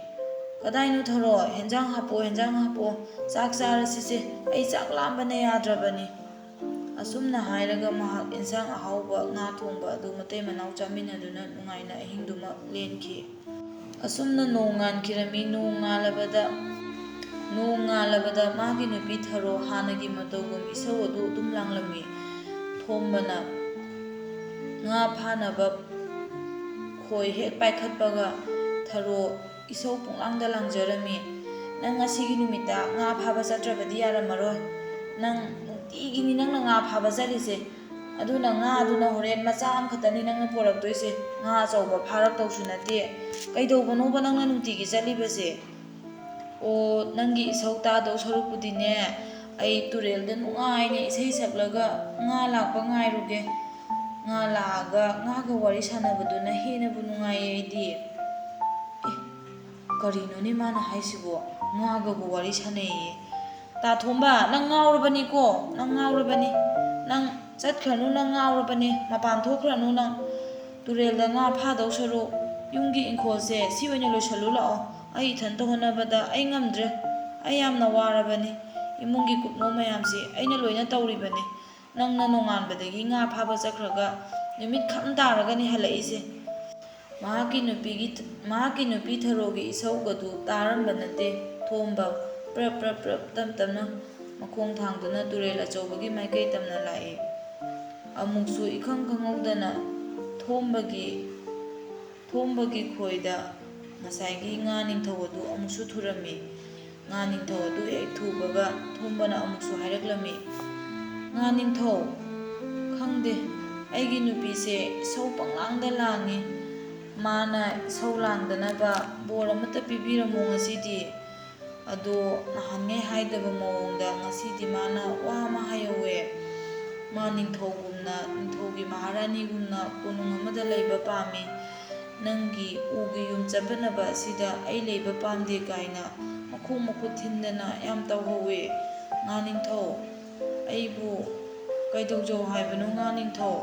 A: "ꯀꯗꯥꯏꯅꯣ ꯊꯔꯣ? ꯍꯦꯟꯖꯥꯡ ꯍꯥꯞꯄꯣ, ꯍꯦꯟꯖꯥꯡ ꯍꯥꯞꯄꯣ, ꯆꯥꯛ ꯆꯥꯔꯁꯤꯁꯦ, ꯑꯩ ꯆꯥꯛ ꯂꯥꯝꯕꯅ ꯌꯥꯗ꯭ꯔꯕꯅꯤ꯫" ꯑꯁꯨꯝꯅ ꯍꯥꯏꯔꯒ ꯃꯍꯥꯛ ꯑꯦꯟꯁꯥꯡ ꯑꯍꯥꯎꯕ ꯉꯥ ꯊꯣꯡꯕ ꯑꯗꯨ ꯃꯇꯩ ꯃꯅꯥꯎ ꯆꯥꯃꯤꯟꯅꯗꯨꯅ ꯅꯨꯡꯉꯥꯏꯅ ꯑꯍꯤꯡꯗꯨꯃ ꯂꯦꯟꯈꯤ꯫ ꯑꯁꯨꯝꯅ ꯅꯣꯡ ꯉꯥꯟꯈꯤꯔꯝꯃꯤ꯫ ꯅꯣꯡ ꯉꯥꯜꯂꯕꯗ ꯃꯥꯒꯤ ꯅꯨꯄꯤ ꯊꯔꯣ ꯍꯥꯟꯅꯒꯤ ꯃꯇꯧꯒꯨꯝ ꯏꯁꯧ ꯑꯗꯨ ꯑꯗꯨꯝ ꯂꯥꯡꯂꯝꯃꯤ꯫ ꯊꯣꯝꯕꯅ ꯉꯥ ꯐꯥꯅꯕ ꯈꯣꯏ ꯍꯦꯛ ꯄꯥꯏꯈꯠꯄꯒ ꯊꯔꯣ ꯏꯁꯧ ꯄꯨꯡꯂꯥꯡꯗ ꯂꯥꯡꯖꯔꯝꯃꯤ꯫ "ꯅꯪ ꯉꯁꯤꯒꯤ ꯅꯨꯃꯤꯠꯇ ꯉꯥ ꯐꯥꯕ ꯆꯠꯇ꯭ꯔꯕꯗꯤ ꯌꯥꯔꯝꯃꯔꯣꯏ꯫ ꯅꯪ ꯅꯨꯡꯇꯤꯒꯤꯅꯤ ꯅꯪꯅ ꯉꯥ ꯐꯥꯕ ꯆꯠꯂꯤꯁꯦ꯫ ꯑꯗꯨꯅ ꯉꯥꯗꯨꯅ ꯍꯣꯔꯦꯟ ꯃꯆꯥ ꯑꯃꯈꯛꯇꯅꯤ ꯅꯪꯅ ꯄꯣꯔꯛꯇꯣꯏꯁꯦ꯫ ꯉꯥ ꯑꯆꯧꯕ ꯐꯥꯔꯛꯇꯧꯁꯨ ꯅꯠꯇꯦ꯫ ꯀꯩꯗꯧꯕꯅꯣꯕ ꯅꯪꯅ ꯅꯨꯡꯇꯤꯒꯤ ꯆꯠꯂꯤꯕꯁꯦ? ꯑꯣ, ꯅꯪꯒꯤ ꯏꯁꯧ ꯇꯥꯗꯧ ꯁꯔꯨꯛꯄꯨꯗꯤꯅꯦ, ꯑꯩ ꯇꯨꯔꯦꯜꯗ ꯅꯨꯡꯉꯥꯏꯅ ꯏꯁꯩ ꯁꯛꯂꯒ ꯉꯥ ꯂꯥꯛꯄ ꯉꯥꯏꯔꯨꯒꯦ꯫ ꯉꯥ ꯂꯥꯛꯑꯒ ꯉꯥꯒ ꯋꯥꯔꯤ ꯁꯥꯟꯅꯕꯗꯨꯅ ꯍꯦꯟꯅꯕꯨ ꯅꯨꯡꯉꯥꯏꯌꯦ ꯑꯩꯗꯤ." ꯀꯔꯤꯅꯣꯅꯦ ꯃꯥꯅ ꯍꯥꯏꯁꯤꯕꯣ? ꯉꯥꯒꯕꯨ ꯋꯥꯔꯤ ꯁꯥꯟꯅꯩꯌꯦ? ꯇꯥ ꯊꯣꯝꯕ, ꯅꯪ ꯉꯥꯎꯔꯕꯅꯤꯀꯣ, ꯅꯪ ꯉꯥꯎꯔꯕꯅꯤ꯫ ꯅꯪ ꯆꯠꯈ꯭ꯔꯅꯨ, ꯅꯪ ꯉꯥꯎꯔꯕꯅꯤ, ꯃꯄꯥꯟ ꯊꯣꯛꯈ꯭ꯔꯅꯨ ꯅꯪ꯫ ꯇꯨꯔꯦꯜꯗ ꯉꯥ ꯐꯥꯗꯧ ꯁꯔꯨꯛ ꯌꯨꯝꯒꯤ ꯏꯪꯈꯣꯜꯁꯦ ꯁꯤ ꯑꯣꯏꯅ ꯂꯣꯏꯁꯜꯂꯨ ꯂꯥꯛꯑꯣ꯫ ꯑꯩ ꯏꯊꯟꯇ ꯍꯣꯠꯅꯕꯗ ꯑꯩ ꯉꯝꯗ꯭ꯔꯦ꯫ ꯑꯩ ꯌꯥꯝꯅ ꯋꯥꯔꯕꯅꯤ꯫ ꯏꯃꯨꯡꯒꯤ ꯀꯨꯞꯅꯣ ꯃꯌꯥꯝꯁꯦ ꯑꯩꯅ ꯂꯣꯏꯅ ꯇꯧꯔꯤꯕꯅꯤ꯫ ꯅꯪꯅ ꯅꯣꯡꯉꯥꯟꯕꯗꯒꯤ ꯉꯥ ꯐꯥꯕ ꯆꯠꯈ꯭ꯔꯒ ꯅꯨꯃꯤꯠ ꯈꯝ ꯇꯥꯔꯒꯅꯤ ꯍꯜꯂꯛꯏꯁꯦ꯫ ꯃꯍꯥꯛꯀꯤ ꯅꯨꯄꯤ ꯊꯔꯣꯒꯤ ꯏꯁꯧꯒꯗꯨ ꯇꯥꯔꯝꯕ ꯅꯠꯇꯦ ꯊꯣꯝꯕ꯫ ꯄ꯭ꯔꯞ ꯄ꯭ꯔꯞ ꯄ꯭ꯔꯞ ꯇꯞ ꯇꯞꯅ ꯃꯈꯣꯡ ꯊꯥꯡꯗꯨꯅ ꯇꯨꯔꯦꯜ ꯑꯆꯧꯕꯒꯤ ꯃꯥꯏꯀꯩ ꯇꯝꯅ ꯂꯥꯛꯏ꯫ ꯑꯃꯨꯛꯁꯨ ꯏꯈꯪ ꯈꯪꯍꯧꯗꯅ ꯊꯣꯝꯕꯒꯤ ꯈꯣꯏꯗ ꯉꯁꯥꯏꯒꯤ ꯉꯥ ꯅꯤꯡꯊꯧ ꯑꯗꯨ ꯑꯃꯨꯛꯁꯨ ꯊꯨꯔꯝꯃꯤ꯫ ꯉꯥ ꯅꯤꯡꯊꯧ ꯑꯗꯨ ꯍꯦꯛ ꯊꯨꯕꯒ ꯊꯣꯝꯕꯅ ꯑꯃꯨꯛꯁꯨ ꯍꯥꯏꯔꯛꯂꯝꯃꯤ꯫ "ꯉꯥ ꯅꯤꯡꯊꯧ, ꯈꯪꯗꯦ, ꯑꯩꯒꯤ ꯅꯨꯄꯤꯁꯦ ꯏꯁꯧ ꯄꯪꯂꯥꯡꯗ ꯂꯥꯡꯏ꯫ ꯃꯥꯅ ꯏꯁꯧ ꯂꯥꯡꯗꯅꯕ ꯕꯣꯔ ꯑꯃꯠꯇ ꯄꯤꯕꯤꯔꯝꯃꯣ ꯉꯁꯤꯗꯤ꯫ ꯑꯗꯣ ꯅꯍꯥꯟꯉꯩ ꯍꯥꯏꯗꯕ ꯃꯑꯣꯡꯗ ꯉꯁꯤꯗꯤ ꯃꯥꯅ ꯋꯥ ꯑꯃ ꯍꯥꯏꯍꯧꯋꯦ꯫ ꯃꯥ ꯅꯤꯡꯊꯧꯒꯤ ꯃꯍꯥꯔꯥꯅꯤꯒꯨꯝꯅ ꯀꯣꯅꯨꯡ ꯑꯃꯗ ꯂꯩꯕ ꯄꯥꯝꯃꯤ꯫ ꯅꯪꯒꯤ ꯎꯒꯤ ꯌꯨꯝ ꯆꯠꯄꯅꯕ ꯑꯁꯤꯗ ꯑꯩ ꯂꯩꯕ ꯄꯥꯝꯗꯦ ꯀꯥꯏꯅ ꯃꯈꯣꯡ ꯃꯈꯨꯠ ꯊꯤꯟꯗꯅ ꯌꯥꯝ ꯇꯧꯍꯧꯋꯦ꯫ ꯉꯥ ꯅꯤꯡꯊꯧ, ꯑꯩꯕꯨ ꯀꯩꯗꯧꯖꯧ ꯍꯥꯏꯕꯅꯣ ꯉꯥ ꯅꯤꯡꯊꯧ?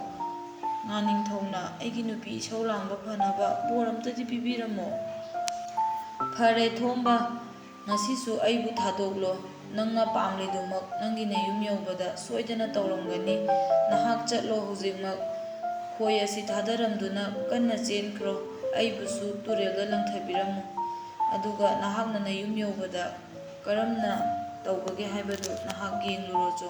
A: ꯉꯥ ꯅꯤꯡꯊꯧꯅ ꯑꯩꯒꯤ ꯅꯨꯄꯤ ꯏꯁꯧ ꯂꯥꯡꯕ ꯐꯅꯕ ꯕꯣꯔ ꯑꯝꯇꯗꯤ ꯄꯤꯕꯤꯔꯝꯃꯣ." "ꯐꯔꯦ ꯊꯣꯝꯕ, ꯉꯁꯤꯁꯨ ꯑꯩꯕꯨ ꯊꯥꯗꯣꯛꯂꯣ꯫ ꯅꯪꯅ ꯄꯥꯝꯂꯤꯗꯨꯃꯛ ꯅꯪꯒꯤ ꯅꯌꯨꯝ ꯌꯧꯕꯗ ꯁꯣꯏꯗꯅ ꯇꯧꯔꯝꯒꯅꯤ꯫ ꯅꯍꯥꯛ ꯆꯠꯂꯣ ꯍꯧꯖꯤꯛꯃꯛ꯫ ꯈꯣꯏ ꯑꯁꯤ ꯊꯥꯗꯔꯝꯗꯨꯅ ꯀꯟꯅ ꯆꯦꯟꯈ꯭ꯔꯣ꯫ ꯑꯩꯕꯨꯁꯨ ꯇꯨꯔꯦꯜꯗ ꯂꯪꯊꯕꯤꯔꯝꯃꯨ꯫ ꯑꯗꯨꯒ ꯅꯍꯥꯛꯅ ꯅꯌꯨꯝ ꯌꯧꯕꯗ ꯀꯔꯝꯅ ꯇꯧꯕꯒꯦ ꯍꯥꯏꯕꯗꯨ ꯅꯍꯥꯛ ꯌꯦꯡꯂꯨꯔꯣꯆꯣ."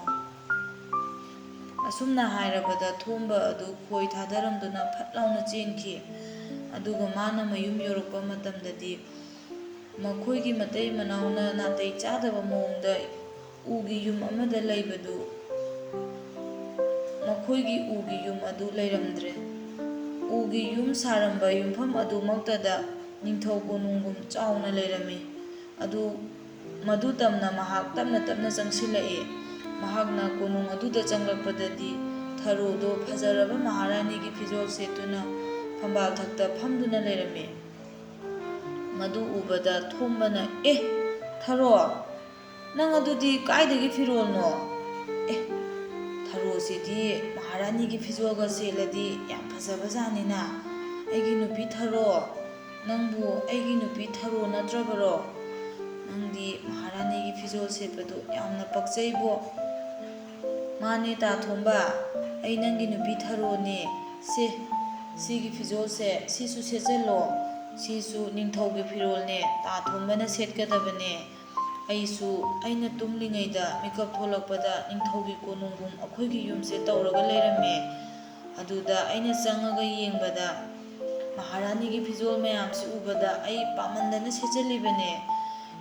A: ꯑꯁꯨꯝꯅ ꯍꯥꯏꯔꯕꯗ ꯊꯣꯝꯕ ꯑꯗꯨ ꯈꯣꯏ ꯊꯥꯗꯔꯝꯗꯨꯅ ꯐꯠ ꯂꯥꯎꯅ ꯆꯦꯟꯈꯤ꯫ ꯑꯗꯨꯒ ꯃꯥꯅ ꯃꯌꯨꯝ ꯌꯧꯔꯛꯄ ꯃꯇꯝꯗꯗꯤ ꯃꯈꯣꯏꯒꯤ ꯃꯇꯩ ꯃꯅꯥꯎꯅ ꯅꯥꯇꯩ ꯆꯥꯗꯕ ꯃꯑꯣꯡꯗ ꯎꯒꯤ ꯌꯨꯝ ꯑꯃꯗ ꯂꯩꯕꯗꯨ ꯃꯈꯣꯏꯒꯤ ꯎꯒꯤ ꯌꯨꯝ ꯑꯗꯨ ꯂꯩꯔꯝꯗ꯭ꯔꯦ꯫ ꯎꯒꯤ ꯌꯨꯝ ꯁꯥꯔꯝꯕ ꯌꯨꯝꯐꯝ ꯑꯗꯨꯃꯛꯇꯗ ꯅꯤꯡꯊꯧ ꯀꯣꯅꯨꯡꯒꯨꯝ ꯆꯥꯎꯅ ꯂꯩꯔꯝꯃꯤ꯫ ꯃꯗꯨ ꯇꯝꯅ ꯃꯍꯥꯛ ꯇꯞꯅ ꯇꯞꯅ ꯆꯪꯁꯤꯜꯂꯛꯏ꯫ ꯃꯍꯥꯛꯅ ꯀꯣꯅꯨꯡ ꯑꯗꯨꯗ ꯆꯪꯂꯛꯄꯗꯗꯤ ꯊꯔꯣꯗꯣ ꯐꯖꯔꯕ ꯃꯍꯥꯔꯥꯅꯤꯒꯤ ꯐꯤꯖꯣꯜ ꯁꯦꯠꯇꯨꯅ ꯐꯝꯕꯥꯜꯊꯛꯇ ꯐꯝꯗꯨꯅ ꯂꯩꯔꯝꯃꯤ꯫ ꯃꯗꯨ ꯎꯕꯗ ꯊꯣꯝꯕꯅ ꯊꯔꯣ, ꯅꯪ ꯑꯗꯨꯗꯤ ꯀꯥꯏꯗꯒꯤ ꯐꯤꯔꯣꯜꯅꯣ? ꯊꯔꯣꯁꯤꯗꯤ ꯃꯍꯥꯔꯥꯅꯤꯒꯤ ꯐꯤꯖꯣꯜꯒ ꯁꯦꯠꯂꯗꯤ ꯌꯥꯝ ꯐꯖꯕꯖꯥꯠꯅꯤꯅ꯫ ꯑꯩꯒꯤ ꯅꯨꯄꯤ ꯊꯔꯣ, ꯅꯪꯕꯨ ꯑꯩꯒꯤ ꯅꯨꯄꯤ ꯊꯔꯣ ꯅꯠꯇ꯭ꯔꯕꯔꯣ? ꯅꯪꯗꯤ ꯃꯍꯥꯔꯥꯅꯤꯒꯤ ꯐꯤꯖꯣꯜ ꯁꯦꯠꯄꯗꯨ ꯌꯥꯝꯅ ꯄꯛꯆꯩꯕꯣ꯫ ꯃꯥꯅꯦ ꯇꯥꯊꯣꯝꯕ, ꯑꯩ ꯅꯪꯒꯤ ꯅꯨꯄꯤ ꯊꯔꯣꯅꯦ. ꯁꯤꯒꯤ ꯐꯤꯖꯣꯜꯁꯦ ꯁꯤꯁꯨ ꯁꯦꯠꯆꯜꯂꯣ. ꯁꯤꯁꯨ ꯅꯤꯡꯊꯧꯒꯤ ꯐꯤꯔꯣꯜꯅꯦ, ꯇꯥꯊꯣꯝꯕꯅ ꯁꯦꯠꯀꯗꯕꯅꯦ. ꯑꯩꯅ ꯇꯨꯝꯂꯤꯉꯩꯗ ꯃꯤꯀꯞ ꯊꯣꯛꯂꯛꯄꯗ ꯅꯤꯡꯊꯧꯒꯤ ꯀꯣꯅꯨꯡꯒꯨꯝ ꯑꯩꯈꯣꯏꯒꯤ ꯌꯨꯝꯁꯦ ꯇꯧꯔꯒ ꯂꯩꯔꯝꯃꯦ. ꯑꯗꯨꯗ ꯑꯩꯅ ꯆꯪꯉꯒ ꯌꯦꯡꯕꯗ ꯃꯍꯥꯔꯥꯅꯤꯒꯤ ꯐꯤꯖꯣꯜ ꯃꯌꯥꯝꯁꯤ ꯎꯕꯗ ꯑꯩ ꯄꯥꯝꯃꯟꯗꯅ ꯁꯦꯠꯆꯜꯂꯤꯕꯅꯦ.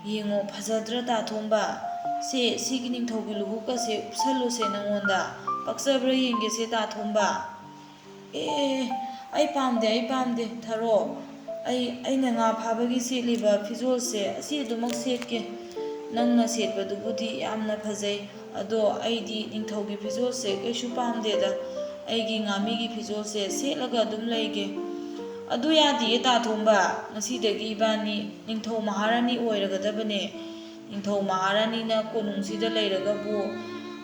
A: ꯌꯦꯡꯉꯣ, ꯐꯖꯗ꯭ꯔꯥ ꯇꯥꯊꯣꯝꯕ? ꯁꯤꯒꯤ ꯅꯤꯡꯊꯧꯒꯤ ꯂꯨꯍꯨꯞꯀꯁꯦ ꯎꯞꯁꯜꯂꯨꯁꯦ ꯅꯪꯉꯣꯟꯗ. ꯄꯛꯆꯕ꯭ꯔꯥ ꯌꯦꯡꯒꯦꯁꯦ ꯇꯥꯊꯣꯝꯕ? ꯑꯩ ꯄꯥꯝꯗꯦ ꯊꯔꯣ. ꯑꯩꯅ ꯉꯥ ꯐꯥꯕꯒꯤ ꯁꯦꯠꯂꯤꯕ ꯐꯤꯖꯣꯜꯁꯦ ꯑꯁꯤ ꯑꯗꯨꯃꯛ ꯁꯦꯠꯀꯦ. ꯅꯪꯅ ꯁꯦꯠꯄꯗꯨꯕꯨꯗꯤ ꯌꯥꯝꯅ ꯐꯖꯩ, ꯑꯗꯣ ꯑꯩꯗꯤ ꯅꯤꯡꯊꯧꯒꯤ ꯐꯤꯖꯣꯜꯁꯦ ꯀꯩꯁꯨ ꯄꯥꯝꯗꯦꯗ. ꯑꯩꯒꯤ ꯉꯥꯃꯤꯒꯤ ꯐꯤꯖꯣꯜꯁꯦ ꯁꯦꯠꯂꯒ ꯑꯗꯨꯝ ꯂꯩꯒꯦ. ꯑꯗꯨ ꯌꯥꯗꯤꯌꯦ ꯇꯥꯊꯣꯝꯕ. ꯉꯁꯤꯗꯒꯤ ꯏꯕꯥꯅꯤ ꯅꯤꯡꯊꯧ ꯃꯍꯥꯔꯥꯅꯤ ꯑꯣꯏꯔꯒꯗꯕꯅꯦ. ꯅꯤꯡꯊꯧ ꯃꯍꯥꯔꯥꯅꯤꯅ ꯀꯣꯅꯨꯡꯁꯤꯗ ꯂꯩꯔꯒꯕꯨ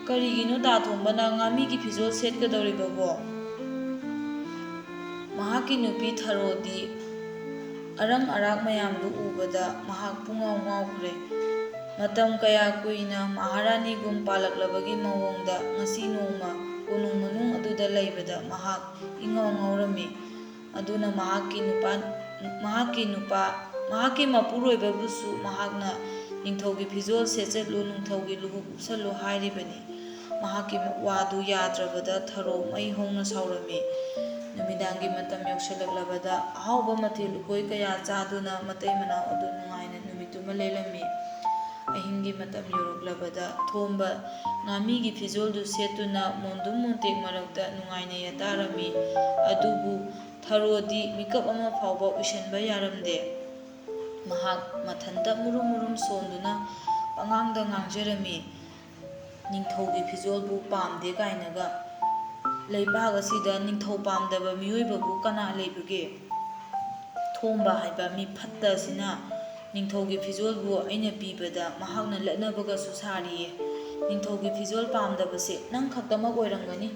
A: ꯀꯔꯤꯒꯤꯅꯣ ꯇꯥꯊꯣꯝꯕꯅ ꯉꯥꯃꯤꯒꯤ ꯐꯤꯖꯣꯜ ꯁꯦꯠꯀꯗꯧꯔꯤꯕꯕꯣ? ꯃꯍꯥꯛꯀꯤ ꯅꯨꯄꯤ ꯊꯔꯣꯗꯤ ꯑꯔꯪ ꯑꯔꯥꯛ ꯃꯌꯥꯝꯗꯨ ꯎꯕꯗ ꯃꯍꯥꯛ ꯄꯨꯡꯉꯥꯎ ꯉꯥꯎꯈ꯭ꯔꯦ. ꯃꯇꯝ ꯀꯌꯥ ꯀꯨꯏꯅ ꯃꯍꯥꯔꯥꯅꯤꯒꯨꯝ ꯄꯥꯜꯂꯛꯂꯕꯒꯤ ꯃꯑꯣꯡꯗ ꯉꯁꯤ ꯅꯣꯡꯃ ꯀꯣꯅꯨꯡ ꯃꯅꯨꯡ ꯑꯗꯨꯗ ꯂꯩꯕꯗ ꯃꯍꯥꯛ ꯏꯉꯥꯎ ꯉꯥꯎꯔꯝꯃꯤ꯫ ꯑꯗꯨꯅ ꯃꯍꯥꯛꯀꯤ ꯃꯄꯨꯔꯣꯏꯕꯕꯨꯁꯨ ꯃꯍꯥꯛꯅ ꯅꯤꯡꯊꯧꯒꯤ ꯐꯤꯖꯣꯜ ꯁꯦꯠꯆꯜꯂꯨ, ꯅꯤꯡꯊꯧꯒꯤ ꯂꯨꯍꯨꯞ ꯎꯞꯁꯜꯂꯨ ꯍꯥꯏꯔꯤꯕꯅꯤ꯫ ꯃꯍꯥꯛꯀꯤ ꯋꯥꯗꯨ ꯌꯥꯗ꯭ꯔꯕꯗ ꯊꯔꯣ ꯃꯩ ꯍꯧꯅ ꯁꯥꯎꯔꯝꯃꯤ꯫ ꯅꯨꯃꯤꯗꯥꯡꯒꯤ ꯃꯇꯝ ꯌꯧꯁꯤꯜꯂꯛꯂꯕꯗ ꯑꯍꯥꯎꯕ ꯃꯊꯦꯜ ꯂꯨꯀꯣꯏ ꯀꯌꯥ ꯆꯥꯗꯨꯅ ꯃꯇꯩ ꯃꯅꯥꯎ ꯑꯗꯨ ꯅꯨꯡꯉꯥꯏꯅ ꯅꯨꯃꯤꯠꯇꯨꯃ ꯂꯦꯜꯂꯝꯃꯤ꯫ ꯑꯍꯤꯡꯒꯤ ꯃꯇꯝ ꯌꯧꯔꯛꯂꯕꯗ ꯊꯣꯝꯕ ꯉꯥꯃꯤꯒꯤ ꯐꯤꯖꯣꯜꯗꯨ ꯁꯦꯠꯇꯨꯅ ꯃꯣꯟꯗꯨꯝ ꯃꯣꯟꯇꯦꯛ ꯃꯔꯛꯇ ꯅꯨꯡꯉꯥꯏꯅ ꯌꯥꯇꯥꯔꯝꯃꯤ꯫ ꯑꯗꯨꯕꯨ ꯊꯔꯣꯗꯤ ꯃꯤꯀꯞ ꯑꯃ ꯐꯥꯎꯕ ꯎꯏꯁꯟꯕ ꯌꯥꯔꯝꯗꯦ꯫ ꯃꯍꯥꯛ ꯃꯊꯟꯇ ꯃꯨꯔꯨꯝ ꯃꯨꯔꯨꯝ ꯁꯣꯟꯗꯨꯅ ꯄꯪꯉꯥꯡꯗ ꯉꯥꯡꯖꯔꯝꯃꯤ꯫ ꯅꯤꯡꯊꯧꯒꯤ ꯐꯤꯖꯣꯜꯕꯨ ꯄꯥꯝꯗꯦ ꯀꯥꯏꯅꯒ! ꯂꯩꯕꯥꯛ ꯑꯁꯤꯗ ꯅꯤꯡꯊꯧ ꯄꯥꯝꯗꯕ ꯃꯤꯑꯣꯏꯕꯕꯨ ꯀꯅꯥ ꯂꯩꯕꯒꯦ? ꯊꯣꯝꯕ ꯍꯥꯏꯕ ꯃꯤ ꯐꯠꯇ ꯑꯁꯤꯅ ꯅꯤꯡꯊꯧꯒꯤ ꯐꯤꯖꯣꯜꯕꯨ ꯑꯩꯅ ꯄꯤꯕꯗ ꯃꯍꯥꯛꯅ ꯂꯠꯅꯕꯒꯁꯨ ꯁꯥꯔꯤꯌꯦ꯫ ꯅꯤꯡꯊꯧꯒꯤ ꯐꯤꯖꯣꯜ ꯄꯥꯝꯗꯕꯁꯦ ꯅꯪ ꯈꯛꯇꯃꯛ ꯑꯣꯏꯔꯝꯒꯅꯤ꯫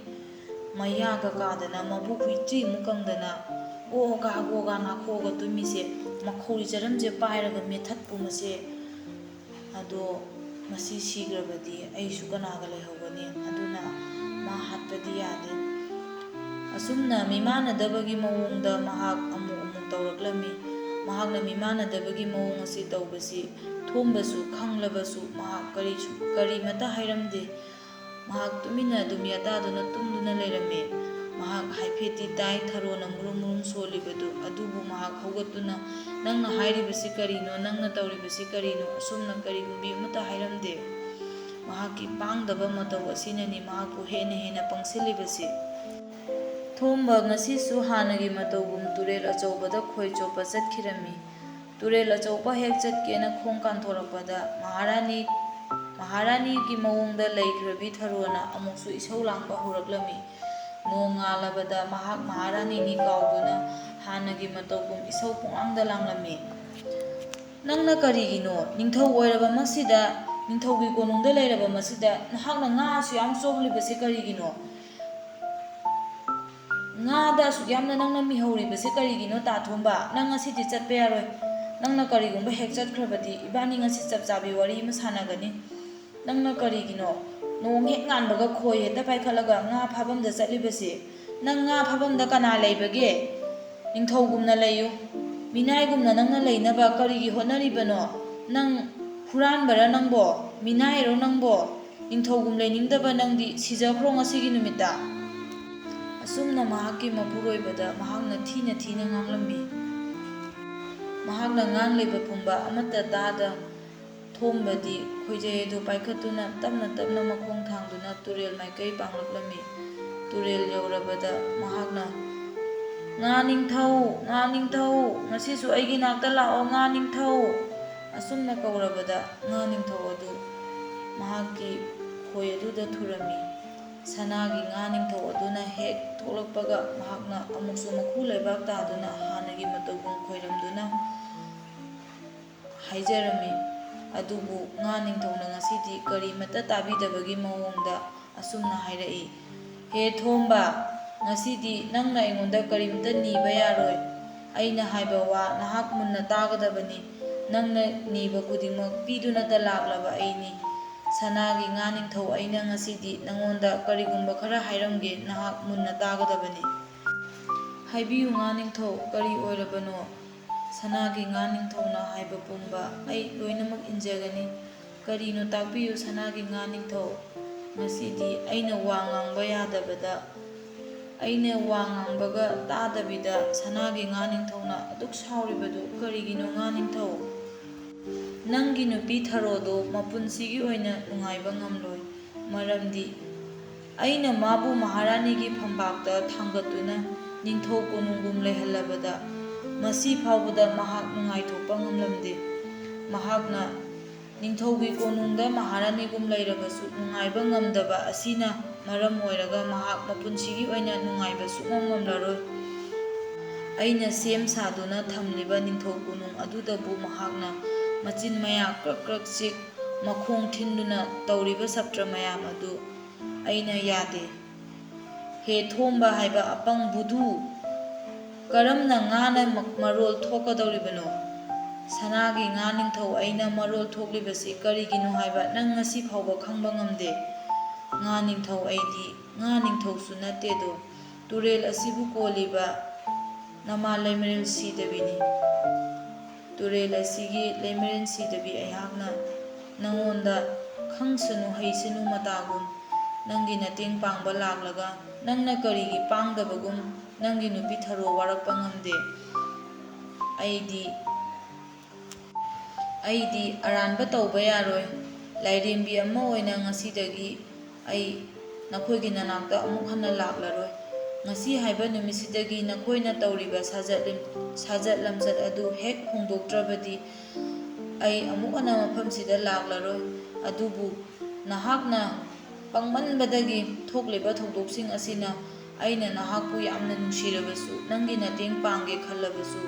A: ꯃꯌꯥꯒ ꯀꯥꯗꯅ ꯃꯕꯨꯛ ꯍꯨꯏꯇ꯭ꯔꯤꯃꯨꯛ ꯀꯪꯗꯅ ꯒꯣꯒꯥ ꯅꯥꯈꯣꯛꯑꯒ ꯇꯨꯝꯃꯤꯁꯦ ꯃꯈꯧꯔꯤ ꯆꯔꯝꯁꯦ ꯄꯥꯏꯔꯒ ꯃꯦꯊꯠꯄꯨ ꯃꯁꯦ! ꯑꯗꯣ ꯃꯁꯤ ꯁꯤꯈ꯭ꯔꯕꯗꯤ ꯑꯩꯁꯨ ꯀꯅꯥꯒ ꯂꯩꯍꯧꯒꯅꯤ? ꯑꯗꯨꯅ ꯃꯥ ꯍꯥꯠꯄꯗꯤ ꯌꯥꯗꯦ꯫ ꯑꯁꯨꯝꯅ ꯃꯤꯃꯥꯟꯅꯗꯕꯒꯤ ꯃꯑꯣꯡꯗ ꯃꯍꯥꯛ ꯑꯃꯨꯛ ꯇꯧꯔꯛꯂꯝꯃꯤ꯫ ꯃꯍꯥꯛꯅ ꯃꯤꯃꯥꯟꯅꯗꯕꯒꯤ ꯃꯑꯣꯡ ꯑꯁꯤ ꯇꯧꯕꯁꯤ ꯊꯣꯝꯕꯁꯨ ꯈꯪꯂꯕꯁꯨ ꯃꯍꯥꯛ ꯀꯔꯤꯃꯇ ꯍꯥꯏꯔꯝꯗꯦ꯫ ꯃꯍꯥꯛ ꯇꯨꯃꯤꯟꯅ ꯑꯗꯨꯝ ꯌꯥꯇꯥꯗꯨꯅ ꯇꯨꯝꯗꯨꯅ ꯂꯩꯔꯝꯃꯤ꯫ ꯃꯍꯥꯛ ꯍꯥꯏꯐꯦꯠꯇꯤ ꯇꯥꯏ ꯊꯔꯣꯅ ꯃꯨꯔꯨꯝ ꯃꯨꯔꯨꯝ ꯁꯣꯜꯂꯤꯕꯗꯨ, ꯑꯗꯨꯕꯨ ꯃꯍꯥꯛ ꯍꯧꯒꯠꯇꯨꯅ ꯅꯪꯅ ꯍꯥꯏꯔꯤꯕꯁꯤ ꯀꯔꯤꯅꯣ? ꯅꯪꯅ ꯇꯧꯔꯤꯕꯁꯤ ꯀꯔꯤꯅꯣ? ꯑꯁꯨꯝꯅ ꯀꯔꯤꯒꯨꯝꯕꯤ ꯑꯃꯠꯇ ꯍꯥꯏꯔꯝꯗꯦ꯫ ꯃꯍꯥꯛꯀꯤ ꯄꯥꯡꯗꯕ ꯃꯇꯧ ꯑꯁꯤꯅꯅꯤ ꯃꯍꯥꯛꯄꯨ ꯍꯦꯟꯅ ꯄꯪꯁꯤꯜꯂꯤꯕꯁꯤ꯫ ꯊꯣꯝꯕ ꯉꯁꯤꯁꯨ ꯍꯥꯟꯅꯒꯤ ꯃꯇꯧꯒꯨꯝ ꯇꯨꯔꯦꯜ ꯑꯆꯧꯕꯗ ꯈꯣꯏ ꯆꯣꯞꯄ ꯆꯠꯈꯤꯔꯝꯃꯤ꯫ ꯇꯨꯔꯦꯜ ꯑꯆꯧꯕ ꯍꯦꯛ ꯆꯠꯀꯦꯅ ꯈꯣꯡ ꯀꯥꯟꯊꯣꯔꯛꯄꯗ ꯃꯍꯥꯔꯥꯅꯤꯒꯤ ꯃꯑꯣꯡꯗ ꯂꯩꯈ꯭ꯔꯕꯤ ꯊꯔꯣꯅ ꯑꯃꯨꯛꯁꯨ ꯏꯁꯧ ꯂꯥꯡꯕ ꯍꯧꯔꯛꯂꯝꯃꯤ꯫ ꯅꯣꯡ ꯉꯥꯜꯂꯕꯗ ꯃꯍꯥꯛ ꯃꯍꯥꯔꯥꯅꯤꯅꯤ ꯀꯥꯎꯗꯨꯅ ꯍꯥꯟꯅꯒꯤ ꯃꯇꯧꯒꯨꯝ ꯏꯁꯧ ꯄꯨꯡꯂꯥꯡꯗ ꯂꯥꯡꯂꯝꯃꯤ꯫ ꯅꯪꯅ ꯀꯔꯤꯒꯤꯅꯣ? ꯅꯤꯡꯊꯧ ꯑꯣꯏꯔꯕ ꯃꯁꯤꯗ, ꯅꯤꯡꯊꯧꯒꯤ ꯀꯣꯅꯨꯡꯗ ꯂꯩꯔꯕ ꯃꯁꯤꯗ ꯅꯍꯥꯛꯅ ꯉꯥ ꯑꯁꯨꯛ ꯌꯥꯝ ꯆꯣꯞꯂꯤꯕꯁꯤ ꯀꯔꯤꯒꯤꯅꯣ? ꯉꯥꯗ ꯑꯁꯨꯛ ꯌꯥꯝꯅ ꯅꯪꯅ ꯃꯤꯍꯧꯔꯤꯕꯁꯤ ꯀꯔꯤꯒꯤꯅꯣ ꯇꯥꯊꯣꯝꯕ? ꯅꯪ ꯉꯁꯤꯗꯤ ꯆꯠꯄ ꯌꯥꯔꯣꯏ꯫ ꯅꯪꯅ ꯀꯔꯤꯒꯨꯝꯕ ꯍꯦꯛ ꯆꯠꯈ꯭ꯔꯕꯗꯤ ꯏꯕꯥꯅꯤ ꯉꯁꯤ ꯆꯞ ꯆꯥꯕꯤ ꯋꯥꯔꯤ ꯑꯃ ꯁꯥꯟꯅꯒꯅꯤ꯫ ꯅꯪꯅ ꯀꯔꯤꯒꯤꯅꯣ ꯅꯣꯡ ꯍꯦꯛ ꯉꯥꯟꯕꯒ ꯈꯣꯏ ꯍꯦꯛꯇ ꯄꯥꯏꯈꯠꯂꯒ ꯉꯥ ꯐꯥꯐꯝꯗ ꯆꯠꯂꯤꯕꯁꯤ? ꯅꯪ ꯉꯥ ꯐꯥꯐꯝꯗ ꯀꯅꯥ ꯂꯩꯕꯒꯦ? ꯅꯤꯡꯊꯧꯒꯨꯝꯅ ꯂꯩꯌꯨ꯫ ꯃꯤꯅꯥꯏꯒꯨꯝꯅ ꯅꯪꯅ ꯂꯩꯅꯕ ꯀꯔꯤꯒꯤ ꯍꯣꯠꯅꯔꯤꯕꯅꯣ? ꯅꯪ ꯍꯨꯔꯥꯟꯕꯔꯥ ꯅꯪꯕꯣ? ꯃꯤꯅꯥꯏꯔꯣ ꯅꯪꯕꯣ? ꯅꯤꯡꯊꯧꯒꯨꯝ ꯂꯩꯅꯤꯡꯗꯕ ꯅꯪꯗꯤ ꯁꯤꯖꯈ꯭ꯔꯣ ꯉꯁꯤꯒꯤ ꯅꯨꯃꯤꯠꯇ꯫ ꯑꯁꯨꯝꯅ ꯃꯍꯥꯛꯀꯤ ꯃꯄꯨꯔꯣꯏꯕꯗ ꯃꯍꯥꯛꯅ ꯊꯤꯅ ꯉꯥꯡꯂꯝꯃꯤ꯫ ꯃꯍꯥꯛꯅ ꯉꯥꯡꯂꯤꯕ ꯄꯨꯝꯕ ꯑꯃꯠꯇ ꯇꯥꯗ ꯊꯣꯝꯕꯗꯤ ꯈꯣꯏꯖꯩ ꯑꯗꯨ ꯄꯥꯏꯈꯠꯇꯨꯅ ꯇꯞꯅ ꯃꯈꯣꯡ ꯊꯥꯡꯗꯨꯅ ꯇꯨꯔꯦꯜ ꯃꯥꯏꯀꯩ ꯄꯥꯡꯂꯛꯂꯝꯃꯤ꯫ ꯇꯨꯔꯦꯜ ꯌꯧꯔꯕꯗ ꯃꯍꯥꯛꯅ ꯉꯥ ꯅꯤꯡꯊꯧ, ꯉꯁꯤꯁꯨ ꯑꯩꯒꯤ ꯅꯥꯛꯇ ꯂꯥꯛꯑꯣ ꯉꯥ ꯅꯤꯡꯊꯧ! ꯑꯁꯨꯝꯅ ꯀꯧꯔꯕꯗ ꯉꯥ ꯅꯤꯡꯊꯧ ꯑꯗꯨ ꯃꯍꯥꯛꯀꯤ ꯈꯣꯏ ꯑꯗꯨꯗ ꯊꯨꯔꯝꯃꯤ꯫ ꯁꯅꯥꯒꯤ ꯉꯥ ꯅꯤꯡꯊꯧ ꯑꯗꯨꯅ ꯍꯦꯛ ꯊꯣꯛꯂꯛꯄꯒ ꯃꯍꯥꯛꯅ ꯑꯃꯨꯛꯁꯨ ꯃꯈꯨ ꯂꯩꯕꯥꯛ ꯇꯥꯗꯨꯅ ꯍꯥꯟꯅꯒꯤ ꯃꯇꯧꯒꯨꯝ ꯈꯣꯏꯔꯝꯗꯨꯅ ꯍꯥꯏꯖꯔꯝꯃꯤ꯫ ꯑꯗꯨꯕꯨ ꯉꯥ ꯅꯤꯡꯊꯧꯅ ꯉꯁꯤꯗꯤ ꯀꯔꯤꯃꯇ ꯇꯥꯕꯤꯗꯕꯒꯤ ꯃꯑꯣꯡꯗ ꯑꯁꯨꯝꯅ ꯍꯥꯏꯔꯛꯏ꯫ ꯍꯦ ꯊꯣꯝꯕ, ꯉꯁꯤꯗꯤ ꯅꯪꯅ ꯑꯩꯉꯣꯟꯗ ꯀꯔꯤꯃꯇ ꯅꯤꯕ ꯌꯥꯔꯣꯏ꯫ ꯑꯩꯅ ꯍꯥꯏꯕ ꯋꯥ ꯅꯍꯥꯛ ꯃꯨꯟꯅ ꯇꯥꯒꯗꯕꯅꯤ꯫ ꯅꯪꯅ ꯅꯤꯕ ꯈꯨꯗꯤꯡꯃꯛ ꯄꯤꯗꯨꯅꯇ ꯂꯥꯛꯂꯕ ꯑꯩꯅꯤ꯫ ꯁꯅꯥꯒꯤ ꯉꯥ ꯅꯤꯡꯊꯧ, ꯑꯩꯅ ꯉꯁꯤꯗꯤ ꯅꯉꯣꯟꯗ ꯀꯔꯤꯒꯨꯝꯕ ꯈꯔ ꯍꯥꯏꯔꯝꯒꯦ, ꯅꯍꯥꯛ ꯃꯨꯟꯅ ꯇꯥꯒꯗꯕꯅꯤ꯫ ꯍꯥꯏꯕꯤꯌꯨ ꯉꯥ ꯅꯤꯡꯊꯧ, ꯀꯔꯤ ꯑꯣꯏꯔꯕꯅꯣ? ꯁꯅꯥꯒꯤ ꯉꯥ ꯅꯤꯡꯊꯧꯅ ꯍꯥꯏꯕ ꯄꯨꯝꯕ ꯑꯩ ꯂꯣꯏꯅꯃꯛ ꯏꯟꯖꯒꯅꯤ꯫ ꯀꯔꯤꯅꯣ ꯇꯥꯛꯄꯤꯌꯨ ꯁꯅꯥꯒꯤ ꯉꯥ ꯅꯤꯡꯊꯧ꯫ ꯉꯁꯤꯗꯤ ꯑꯩꯅ ꯋꯥ ꯉꯥꯡꯕ ꯌꯥꯗꯕꯗ, ꯑꯩꯅ ꯋꯥ ꯉꯥꯡꯕꯒ ꯇꯥꯗꯕꯤꯗ ꯁꯅꯥꯒꯤ ꯉꯥ ꯅꯤꯡꯊꯧꯅ ꯑꯗꯨꯛ ꯁꯥꯎꯔꯤꯕꯗꯨ ꯀꯔꯤꯒꯤꯅꯣ ꯉꯥ ꯅꯤꯡꯊꯧ? ꯅꯪꯒꯤ ꯅꯨꯄꯤ ꯊꯔꯣꯗꯣ ꯃꯄꯨꯟꯁꯤꯒꯤ ꯑꯣꯏꯅ ꯅꯨꯡꯉꯥꯏꯕ ꯉꯝꯂꯣꯏ꯫ ꯃꯔꯝꯗꯤ ꯑꯩꯅ ꯃꯥꯕꯨ ꯃꯍꯥꯔꯥꯅꯤꯒꯤ ꯐꯝꯕꯥꯛꯇ ꯊꯥꯡꯒꯠꯇꯨꯅ ꯅꯤꯡꯊꯧ ꯀꯣꯅꯨꯡꯒꯨꯝ ꯂꯩꯍꯜꯂꯕꯗ ꯉꯁꯤ ꯐꯥꯎꯕꯗ ꯃꯍꯥꯛ ꯅꯨꯡꯉꯥꯏꯊꯣꯛꯄ ꯉꯝꯂꯝꯗꯦ꯫ ꯃꯍꯥꯛꯅ ꯅꯤꯡꯊꯧꯒꯤ ꯀꯣꯅꯨꯡꯗ ꯃꯍꯥꯔꯥꯅꯤꯒꯨꯝ ꯂꯩꯔꯕꯁꯨ ꯅꯨꯡꯉꯥꯏꯕ ꯉꯝꯗꯕ ꯑꯁꯤꯅ ꯃꯔꯝ ꯑꯣꯏꯔꯒ ꯃꯍꯥꯛ ꯃꯄꯨꯟꯁꯤꯒꯤ ꯑꯣꯏꯅ ꯅꯨꯡꯉꯥꯏꯕ ꯁꯨꯡꯉꯝ ꯉꯝꯂꯔꯣꯏ꯫ ꯑꯩꯅ ꯁꯦꯝ ꯁꯥꯗꯨꯅ ꯊꯝꯂꯤꯕ ꯅꯤꯡꯊꯧ ꯀꯣꯅꯨꯡ ꯑꯗꯨꯗꯕꯨ ꯃꯍꯥꯛꯅ ꯃꯆꯤꯟ ꯃꯌꯥ ꯀ꯭ꯔꯛ ꯀ꯭ꯔꯛ ꯆꯤꯛ, ꯃꯈꯣꯡ ꯊꯤꯟꯗꯨꯅ ꯇꯧꯔꯤꯕ ꯁꯞꯇ꯭ꯔ ꯃꯌꯥꯝ ꯑꯗꯨ ꯑꯩꯅ ꯌꯥꯗꯦ꯫ ꯍꯦ ꯊꯣꯝꯕ ꯍꯥꯏꯕ ꯑꯄꯪ ꯕꯨꯙꯨ, ꯀꯔꯝꯅ ꯉꯥꯅ ꯃꯔꯣꯜ ꯊꯣꯛꯀꯗꯧꯔꯤꯕꯅꯣ? ꯁꯅꯥꯒꯤ ꯉꯥ ꯅꯤꯡꯊꯧ, ꯑꯩꯅ ꯃꯔꯣꯜ ꯊꯣꯛꯂꯤꯕꯁꯤ ꯀꯔꯤꯒꯤꯅꯣ ꯍꯥꯏꯕ ꯅꯪ ꯉꯁꯤ ꯐꯥꯎꯕ ꯈꯪꯕ ꯉꯝꯗꯦ꯫ ꯉꯥ ꯅꯤꯡꯊꯧ, ꯑꯩꯗꯤ ꯉꯥ ꯅꯤꯡꯊꯧꯁꯨ ꯅꯠꯇꯦꯗꯣ, ꯇꯨꯔꯦꯜ ꯑꯁꯤꯕꯨ ꯀꯣꯜꯂꯤꯕ ꯅꯃꯥ ꯂꯩꯃꯔꯦꯜ ꯁꯤꯗꯕꯤꯅꯤ꯫ ꯇꯨꯔꯦꯜ ꯑꯁꯤꯒꯤ ꯂꯩꯃꯔꯦꯜ ꯁꯤꯗꯕꯤ ꯑꯩꯍꯥꯛꯅ ꯅꯉꯣꯟꯗ ꯈꯪꯁꯅꯨ ꯍꯩꯁꯅꯨ ꯃꯇꯥꯒꯨꯝ ꯅꯪꯒꯤ ꯃꯇꯦꯡ ꯄꯥꯡꯕ ꯂꯥꯛꯂꯒ ꯅꯪꯅ ꯀꯔꯤꯒꯤ ꯄꯥꯡꯗꯕꯒꯨꯝ ꯅꯪꯒꯤ ꯅꯨꯄꯤ ꯊꯔꯣ ꯋꯥꯔꯛꯄ ꯉꯝꯗꯦ꯫ ꯑꯩꯗꯤ ꯑꯔꯥꯟꯕ ꯇꯧꯕ ꯌꯥꯔꯣꯏ꯫ ꯂꯥꯏꯔꯦꯝꯕꯤ ꯑꯃ ꯑꯣꯏꯅ ꯉꯁꯤꯗꯒꯤ ꯑꯩ ꯅꯈꯣꯏꯒꯤ ꯅꯅꯥꯛꯇ ꯑꯃꯨꯛ ꯍꯟꯅ ꯂꯥꯛꯂꯔꯣꯏ꯫ ꯉꯁꯤ ꯍꯥꯏꯕ ꯅꯨꯃꯤꯠꯁꯤꯗꯒꯤ ꯅꯈꯣꯏꯅ ꯇꯧꯔꯤꯕ ꯁꯥꯖꯠ ꯂꯝꯆꯠ ꯑꯗꯨ ꯍꯦꯛ ꯍꯣꯡꯗꯣꯛꯇ꯭ꯔꯕꯗꯤ ꯑꯩ ꯑꯃꯨꯛ ꯍꯟꯅ ꯃꯐꯝꯁꯤꯗ ꯂꯥꯛꯂꯔꯣꯏ꯫ ꯑꯗꯨꯕꯨ ꯅꯍꯥꯛꯅ ꯄꯪꯃꯟꯕꯗꯒꯤ ꯊꯣꯛꯂꯤꯕ ꯊꯧꯗꯣꯛꯁꯤꯡ ꯑꯁꯤꯅ ꯑꯩꯅ ꯅꯍꯥꯛꯄꯨ ꯌꯥꯝꯅ ꯅꯨꯡꯁꯤꯔꯕꯁꯨ, ꯅꯪꯒꯤ ꯃꯇꯦꯡ ꯄꯥꯡꯒꯦ ꯈꯜꯂꯕꯁꯨ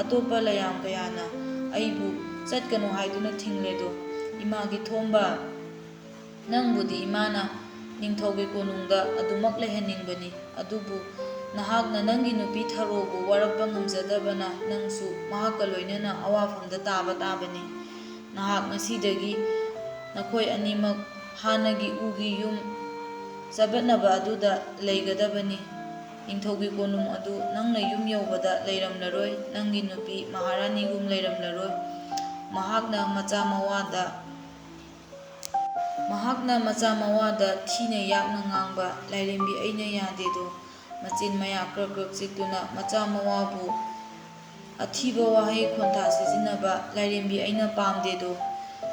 A: ꯑꯇꯣꯞꯄ ꯂꯌꯥꯝ ꯀꯌꯥꯅ ꯑꯩꯕꯨ ꯆꯠꯀꯅꯨ ꯍꯥꯏꯗꯨꯅ ꯊꯤꯡꯂꯦꯗꯣ꯫ ꯏꯃꯥꯒꯤ ꯊꯣꯝꯕ, ꯅꯪꯕꯨꯗꯤ ꯏꯃꯥꯅ ꯅꯤꯡꯊꯧꯒꯤ ꯀꯣꯅꯨꯡꯗ ꯑꯗꯨꯃꯛ ꯂꯩꯍꯟꯅꯤꯡꯕꯅꯤ, ꯑꯗꯨꯕꯨ ꯅꯍꯥꯛꯅ ꯅꯪꯒꯤ ꯅꯨꯄꯤ ꯊꯔꯣꯕꯨ ꯋꯥꯔꯛꯄ ꯉꯝꯖꯗꯕꯅ ꯅꯪꯁꯨ ꯃꯍꯥꯛꯀ ꯂꯣꯏꯅꯅ ꯑꯋꯥꯐꯝꯗ ꯇꯥꯕ ꯇꯥꯕꯅꯤ꯫ ꯅꯍꯥꯛ ꯉꯁꯤꯗꯒꯤ ꯅꯈꯣꯏ ꯑꯅꯤꯃꯛ ꯍꯥꯟꯅꯒꯤ ꯎꯒꯤ ꯌꯨꯝ ꯆꯕꯠꯅꯕ ꯑꯗꯨꯗ ꯂꯩꯒꯗꯕꯅꯤ꯫ ꯅꯤꯡꯊꯧꯒꯤ ꯀꯣꯅꯨꯡ ꯑꯗꯨ ꯅꯪꯅ ꯌꯨꯝ ꯌꯧꯕꯗ ꯂꯩꯔꯝꯂꯔꯣꯏ, ꯅꯪꯒꯤ ꯅꯨꯄꯤ ꯃꯍꯥꯔꯥꯅꯤꯒꯨꯝ ꯂꯩꯔꯝꯂꯔꯣꯏ꯫ ꯃꯍꯥꯛꯅ ꯃꯆꯥ ꯃꯋꯥꯗ ꯊꯤꯅ ꯌꯥꯛꯅ ꯉꯥꯡꯕ ꯂꯥꯏꯔꯦꯝꯕꯤ ꯑꯩꯅ ꯌꯥꯗꯦꯗꯣ꯫ ꯃꯆꯤꯟ ꯃꯌꯥ ꯀ꯭ꯔꯛ ꯀ꯭ꯔꯛ ꯆꯤꯛꯇꯨꯅ ꯃꯆꯥ ꯃꯋꯥꯕꯨ ꯑꯊꯤꯕ ꯋꯥꯍꯩ ꯈꯣꯟꯊꯥ ꯁꯤꯖꯤꯟꯅꯕ ꯂꯥꯏꯔꯦꯝꯕꯤ ꯑꯩꯅ ꯄꯥꯝꯗꯦꯗꯣ꯫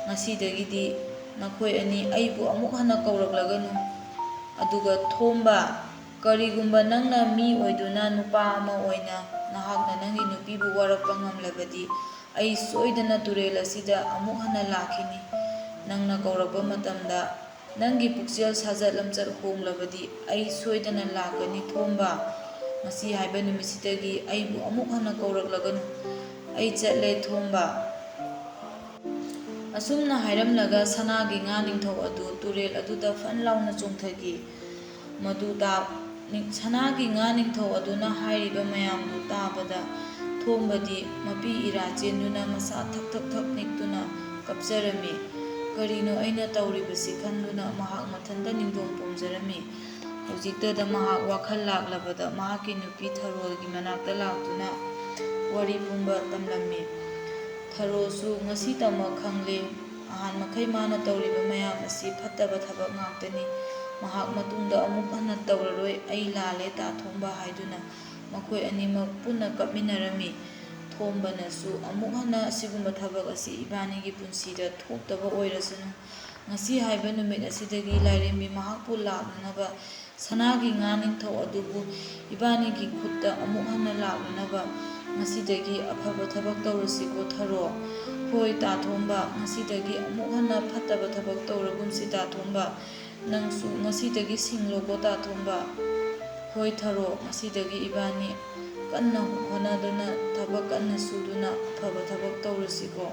A: ꯉꯁꯤꯗꯒꯤꯗꯤ ꯅꯈꯣꯏ ꯑꯅꯤ ꯑꯩꯕꯨ ꯑꯃꯨꯛ ꯍꯟꯅ ꯀꯧꯔꯛꯂꯒꯅꯨ꯫ ꯑꯗꯨꯒ ꯊꯣꯝꯕ, ꯀꯔꯤꯒꯨꯝꯕ ꯅꯪꯅ ꯃꯤ ꯑꯣꯏꯗꯨꯅ ꯅꯨꯄꯥ ꯑꯃ ꯑꯣꯏꯅ ꯅꯍꯥꯛꯅ ꯅꯪꯒꯤ ꯅꯨꯄꯤꯕꯨ ꯋꯥꯔꯛꯄ ꯉꯝꯂꯕꯗꯤ ꯑꯩ ꯁꯣꯏꯗꯅ ꯇꯨꯔꯦꯜ ꯑꯁꯤꯗ ꯑꯃꯨꯛ ꯍꯟꯅ ꯂꯥꯛꯈꯤꯅꯤ꯫ ꯅꯪꯅ ꯀꯧꯔꯛꯄ ꯃꯇꯝꯗ ꯅꯪꯒꯤ ꯄꯨꯛꯆꯦꯜ ꯁꯥꯖꯠ ꯂꯝꯆꯠ ꯍꯣꯡꯂꯕꯗꯤ ꯑꯩ ꯁꯣꯏꯗꯅ ꯂꯥꯛꯀꯅꯤ ꯊꯣꯝꯕ꯫ ꯉꯁꯤ ꯍꯥꯏꯕ ꯅꯨꯃꯤꯠꯁꯤꯗꯒꯤ ꯑꯩꯕꯨ ꯑꯃꯨꯛ ꯍꯟꯅ ꯀꯧꯔꯛꯂꯒꯅꯨ꯫ ꯑꯩ ꯆꯠꯂꯦ ꯊꯣꯝꯕ꯫ ꯑꯁꯨꯝꯅ ꯍꯥꯏꯔꯝꯂꯒ ꯁꯅꯥꯒꯤ ꯉꯥ ꯅꯤꯡꯊꯧ ꯑꯗꯨ ꯇꯨꯔꯦꯜ ꯑꯗꯨꯗ ꯐꯟ ꯂꯥꯎꯅ ꯆꯣꯡꯊꯈꯤ꯫ ꯁꯅꯥꯒꯤ ꯉꯥ ꯅꯤꯡꯊꯧ ꯑꯗꯨꯅ ꯍꯥꯏꯔꯤꯕ ꯃꯌꯥꯝꯗꯨ ꯇꯥꯕꯗ ꯊꯣꯝꯕꯗꯤ ꯃꯄꯤ ꯏꯔꯥ ꯆꯦꯟꯗꯨꯅ ꯃꯁꯥ ꯊꯛ ꯊꯛ ꯊꯛ ꯅꯤꯛꯇꯨꯅ ꯀꯞꯆꯔꯝꯃꯤ꯫ ꯀꯔꯤꯅꯣ ꯑꯩꯅ ꯇꯧꯔꯤꯕꯁꯤ ꯈꯟꯗꯨꯅ ꯃꯍꯥꯛ ꯃꯊꯟꯇ ꯅꯤꯡꯊꯧ ꯄꯣꯝꯖꯔꯝꯃꯤ꯫ ꯍꯧꯖꯤꯛꯇꯗ ꯃꯍꯥꯛ ꯋꯥꯈꯜ ꯂꯥꯛꯂꯕꯗ ꯃꯍꯥꯛꯀꯤ ꯅꯨꯄꯤ ꯊꯔꯣꯒꯤ ꯃꯅꯥꯛꯇ ꯂꯥꯛꯇꯨꯅ ꯋꯥꯔꯤ ꯄꯨꯝꯕ ꯇꯝꯂꯝꯃꯤ꯫ ꯊꯔꯣꯁꯨ ꯉꯁꯤꯇꯃꯛ ꯈꯪꯂꯦ ꯅꯍꯥꯟꯃꯈꯩ ꯃꯥꯅ ꯇꯧꯔꯤꯕ ꯃꯌꯥꯝ ꯑꯁꯤ ꯐꯠꯇꯕ ꯊꯕꯛ ꯉꯥꯛꯇꯅꯤ, ꯃꯍꯥꯛ ꯃꯇꯨꯡꯗ ꯑꯃꯨꯛ ꯍꯟꯅ ꯇꯧꯔꯔꯣꯏ, ꯑꯩ ꯂꯥꯜꯂꯦ ꯇꯥ ꯊꯣꯝꯕ ꯍꯥꯏꯗꯨꯅ ꯃꯈꯣꯏ ꯑꯅꯤꯃꯛ ꯄꯨꯟꯅ ꯀꯞꯃꯤꯟꯅꯔꯝꯃꯤ꯫ ꯊꯣꯝꯕꯅꯁꯨ ꯑꯃꯨꯛ ꯍꯟꯅ ꯑꯁꯤꯒꯨꯝꯕ ꯊꯕꯛ ꯑꯁꯤ ꯏꯕꯥꯅꯤꯒꯤ ꯄꯨꯟꯁꯤꯗ ꯊꯣꯛꯇꯕ ꯑꯣꯏꯔꯁꯅꯨ, ꯉꯁꯤ ꯍꯥꯏꯕ ꯅꯨꯃꯤꯠ ꯑꯁꯤꯗꯒꯤ ꯂꯥꯏꯔꯦꯝꯕꯤ ꯃꯍꯥꯛꯄꯨ ꯂꯥꯛꯅꯅꯕ, ꯁꯅꯥꯒꯤ ꯉꯥ ꯅꯤꯡꯊꯧ ꯑꯗꯨꯕꯨ ꯏꯕꯥꯅꯤꯒꯤ ꯈꯨꯠꯇ ꯑꯃꯨꯛ ꯍꯟꯅ ꯂꯥꯛꯅꯅꯕ ꯉꯁꯤꯗꯒꯤ ꯑꯐꯕ ꯊꯕꯛ ꯇꯧꯔꯁꯤꯀꯣ ꯊꯔꯣ꯫ ꯍꯣꯏ ꯇꯥ ꯊꯣꯝꯕ, ꯉꯁꯤꯗꯒꯤ ꯑꯃꯨꯛ ꯍꯟꯅ ꯐꯠꯇꯕ ꯊꯕꯛ ꯇꯧꯔꯒꯨꯝꯁꯤ ꯇꯥ ꯊꯣꯝꯕ꯫ ꯅꯪꯁꯨ ꯉꯁꯤꯗꯒꯤ ꯁꯤꯡꯂꯣꯀꯣ ꯇꯥ ꯊꯣꯝꯕ꯫ ꯍꯣꯏ ꯊꯔꯣ, ꯉꯁꯤꯗꯒꯤ ꯏꯕꯥꯅꯤ ꯀꯟꯅ ꯍꯣꯠꯅꯗꯨꯅ ꯊꯕꯛ ꯀꯟꯅ ꯁꯨꯗꯨꯅ ꯑꯐꯕ ꯊꯕꯛ ꯇꯧꯔꯁꯤꯀꯣ꯫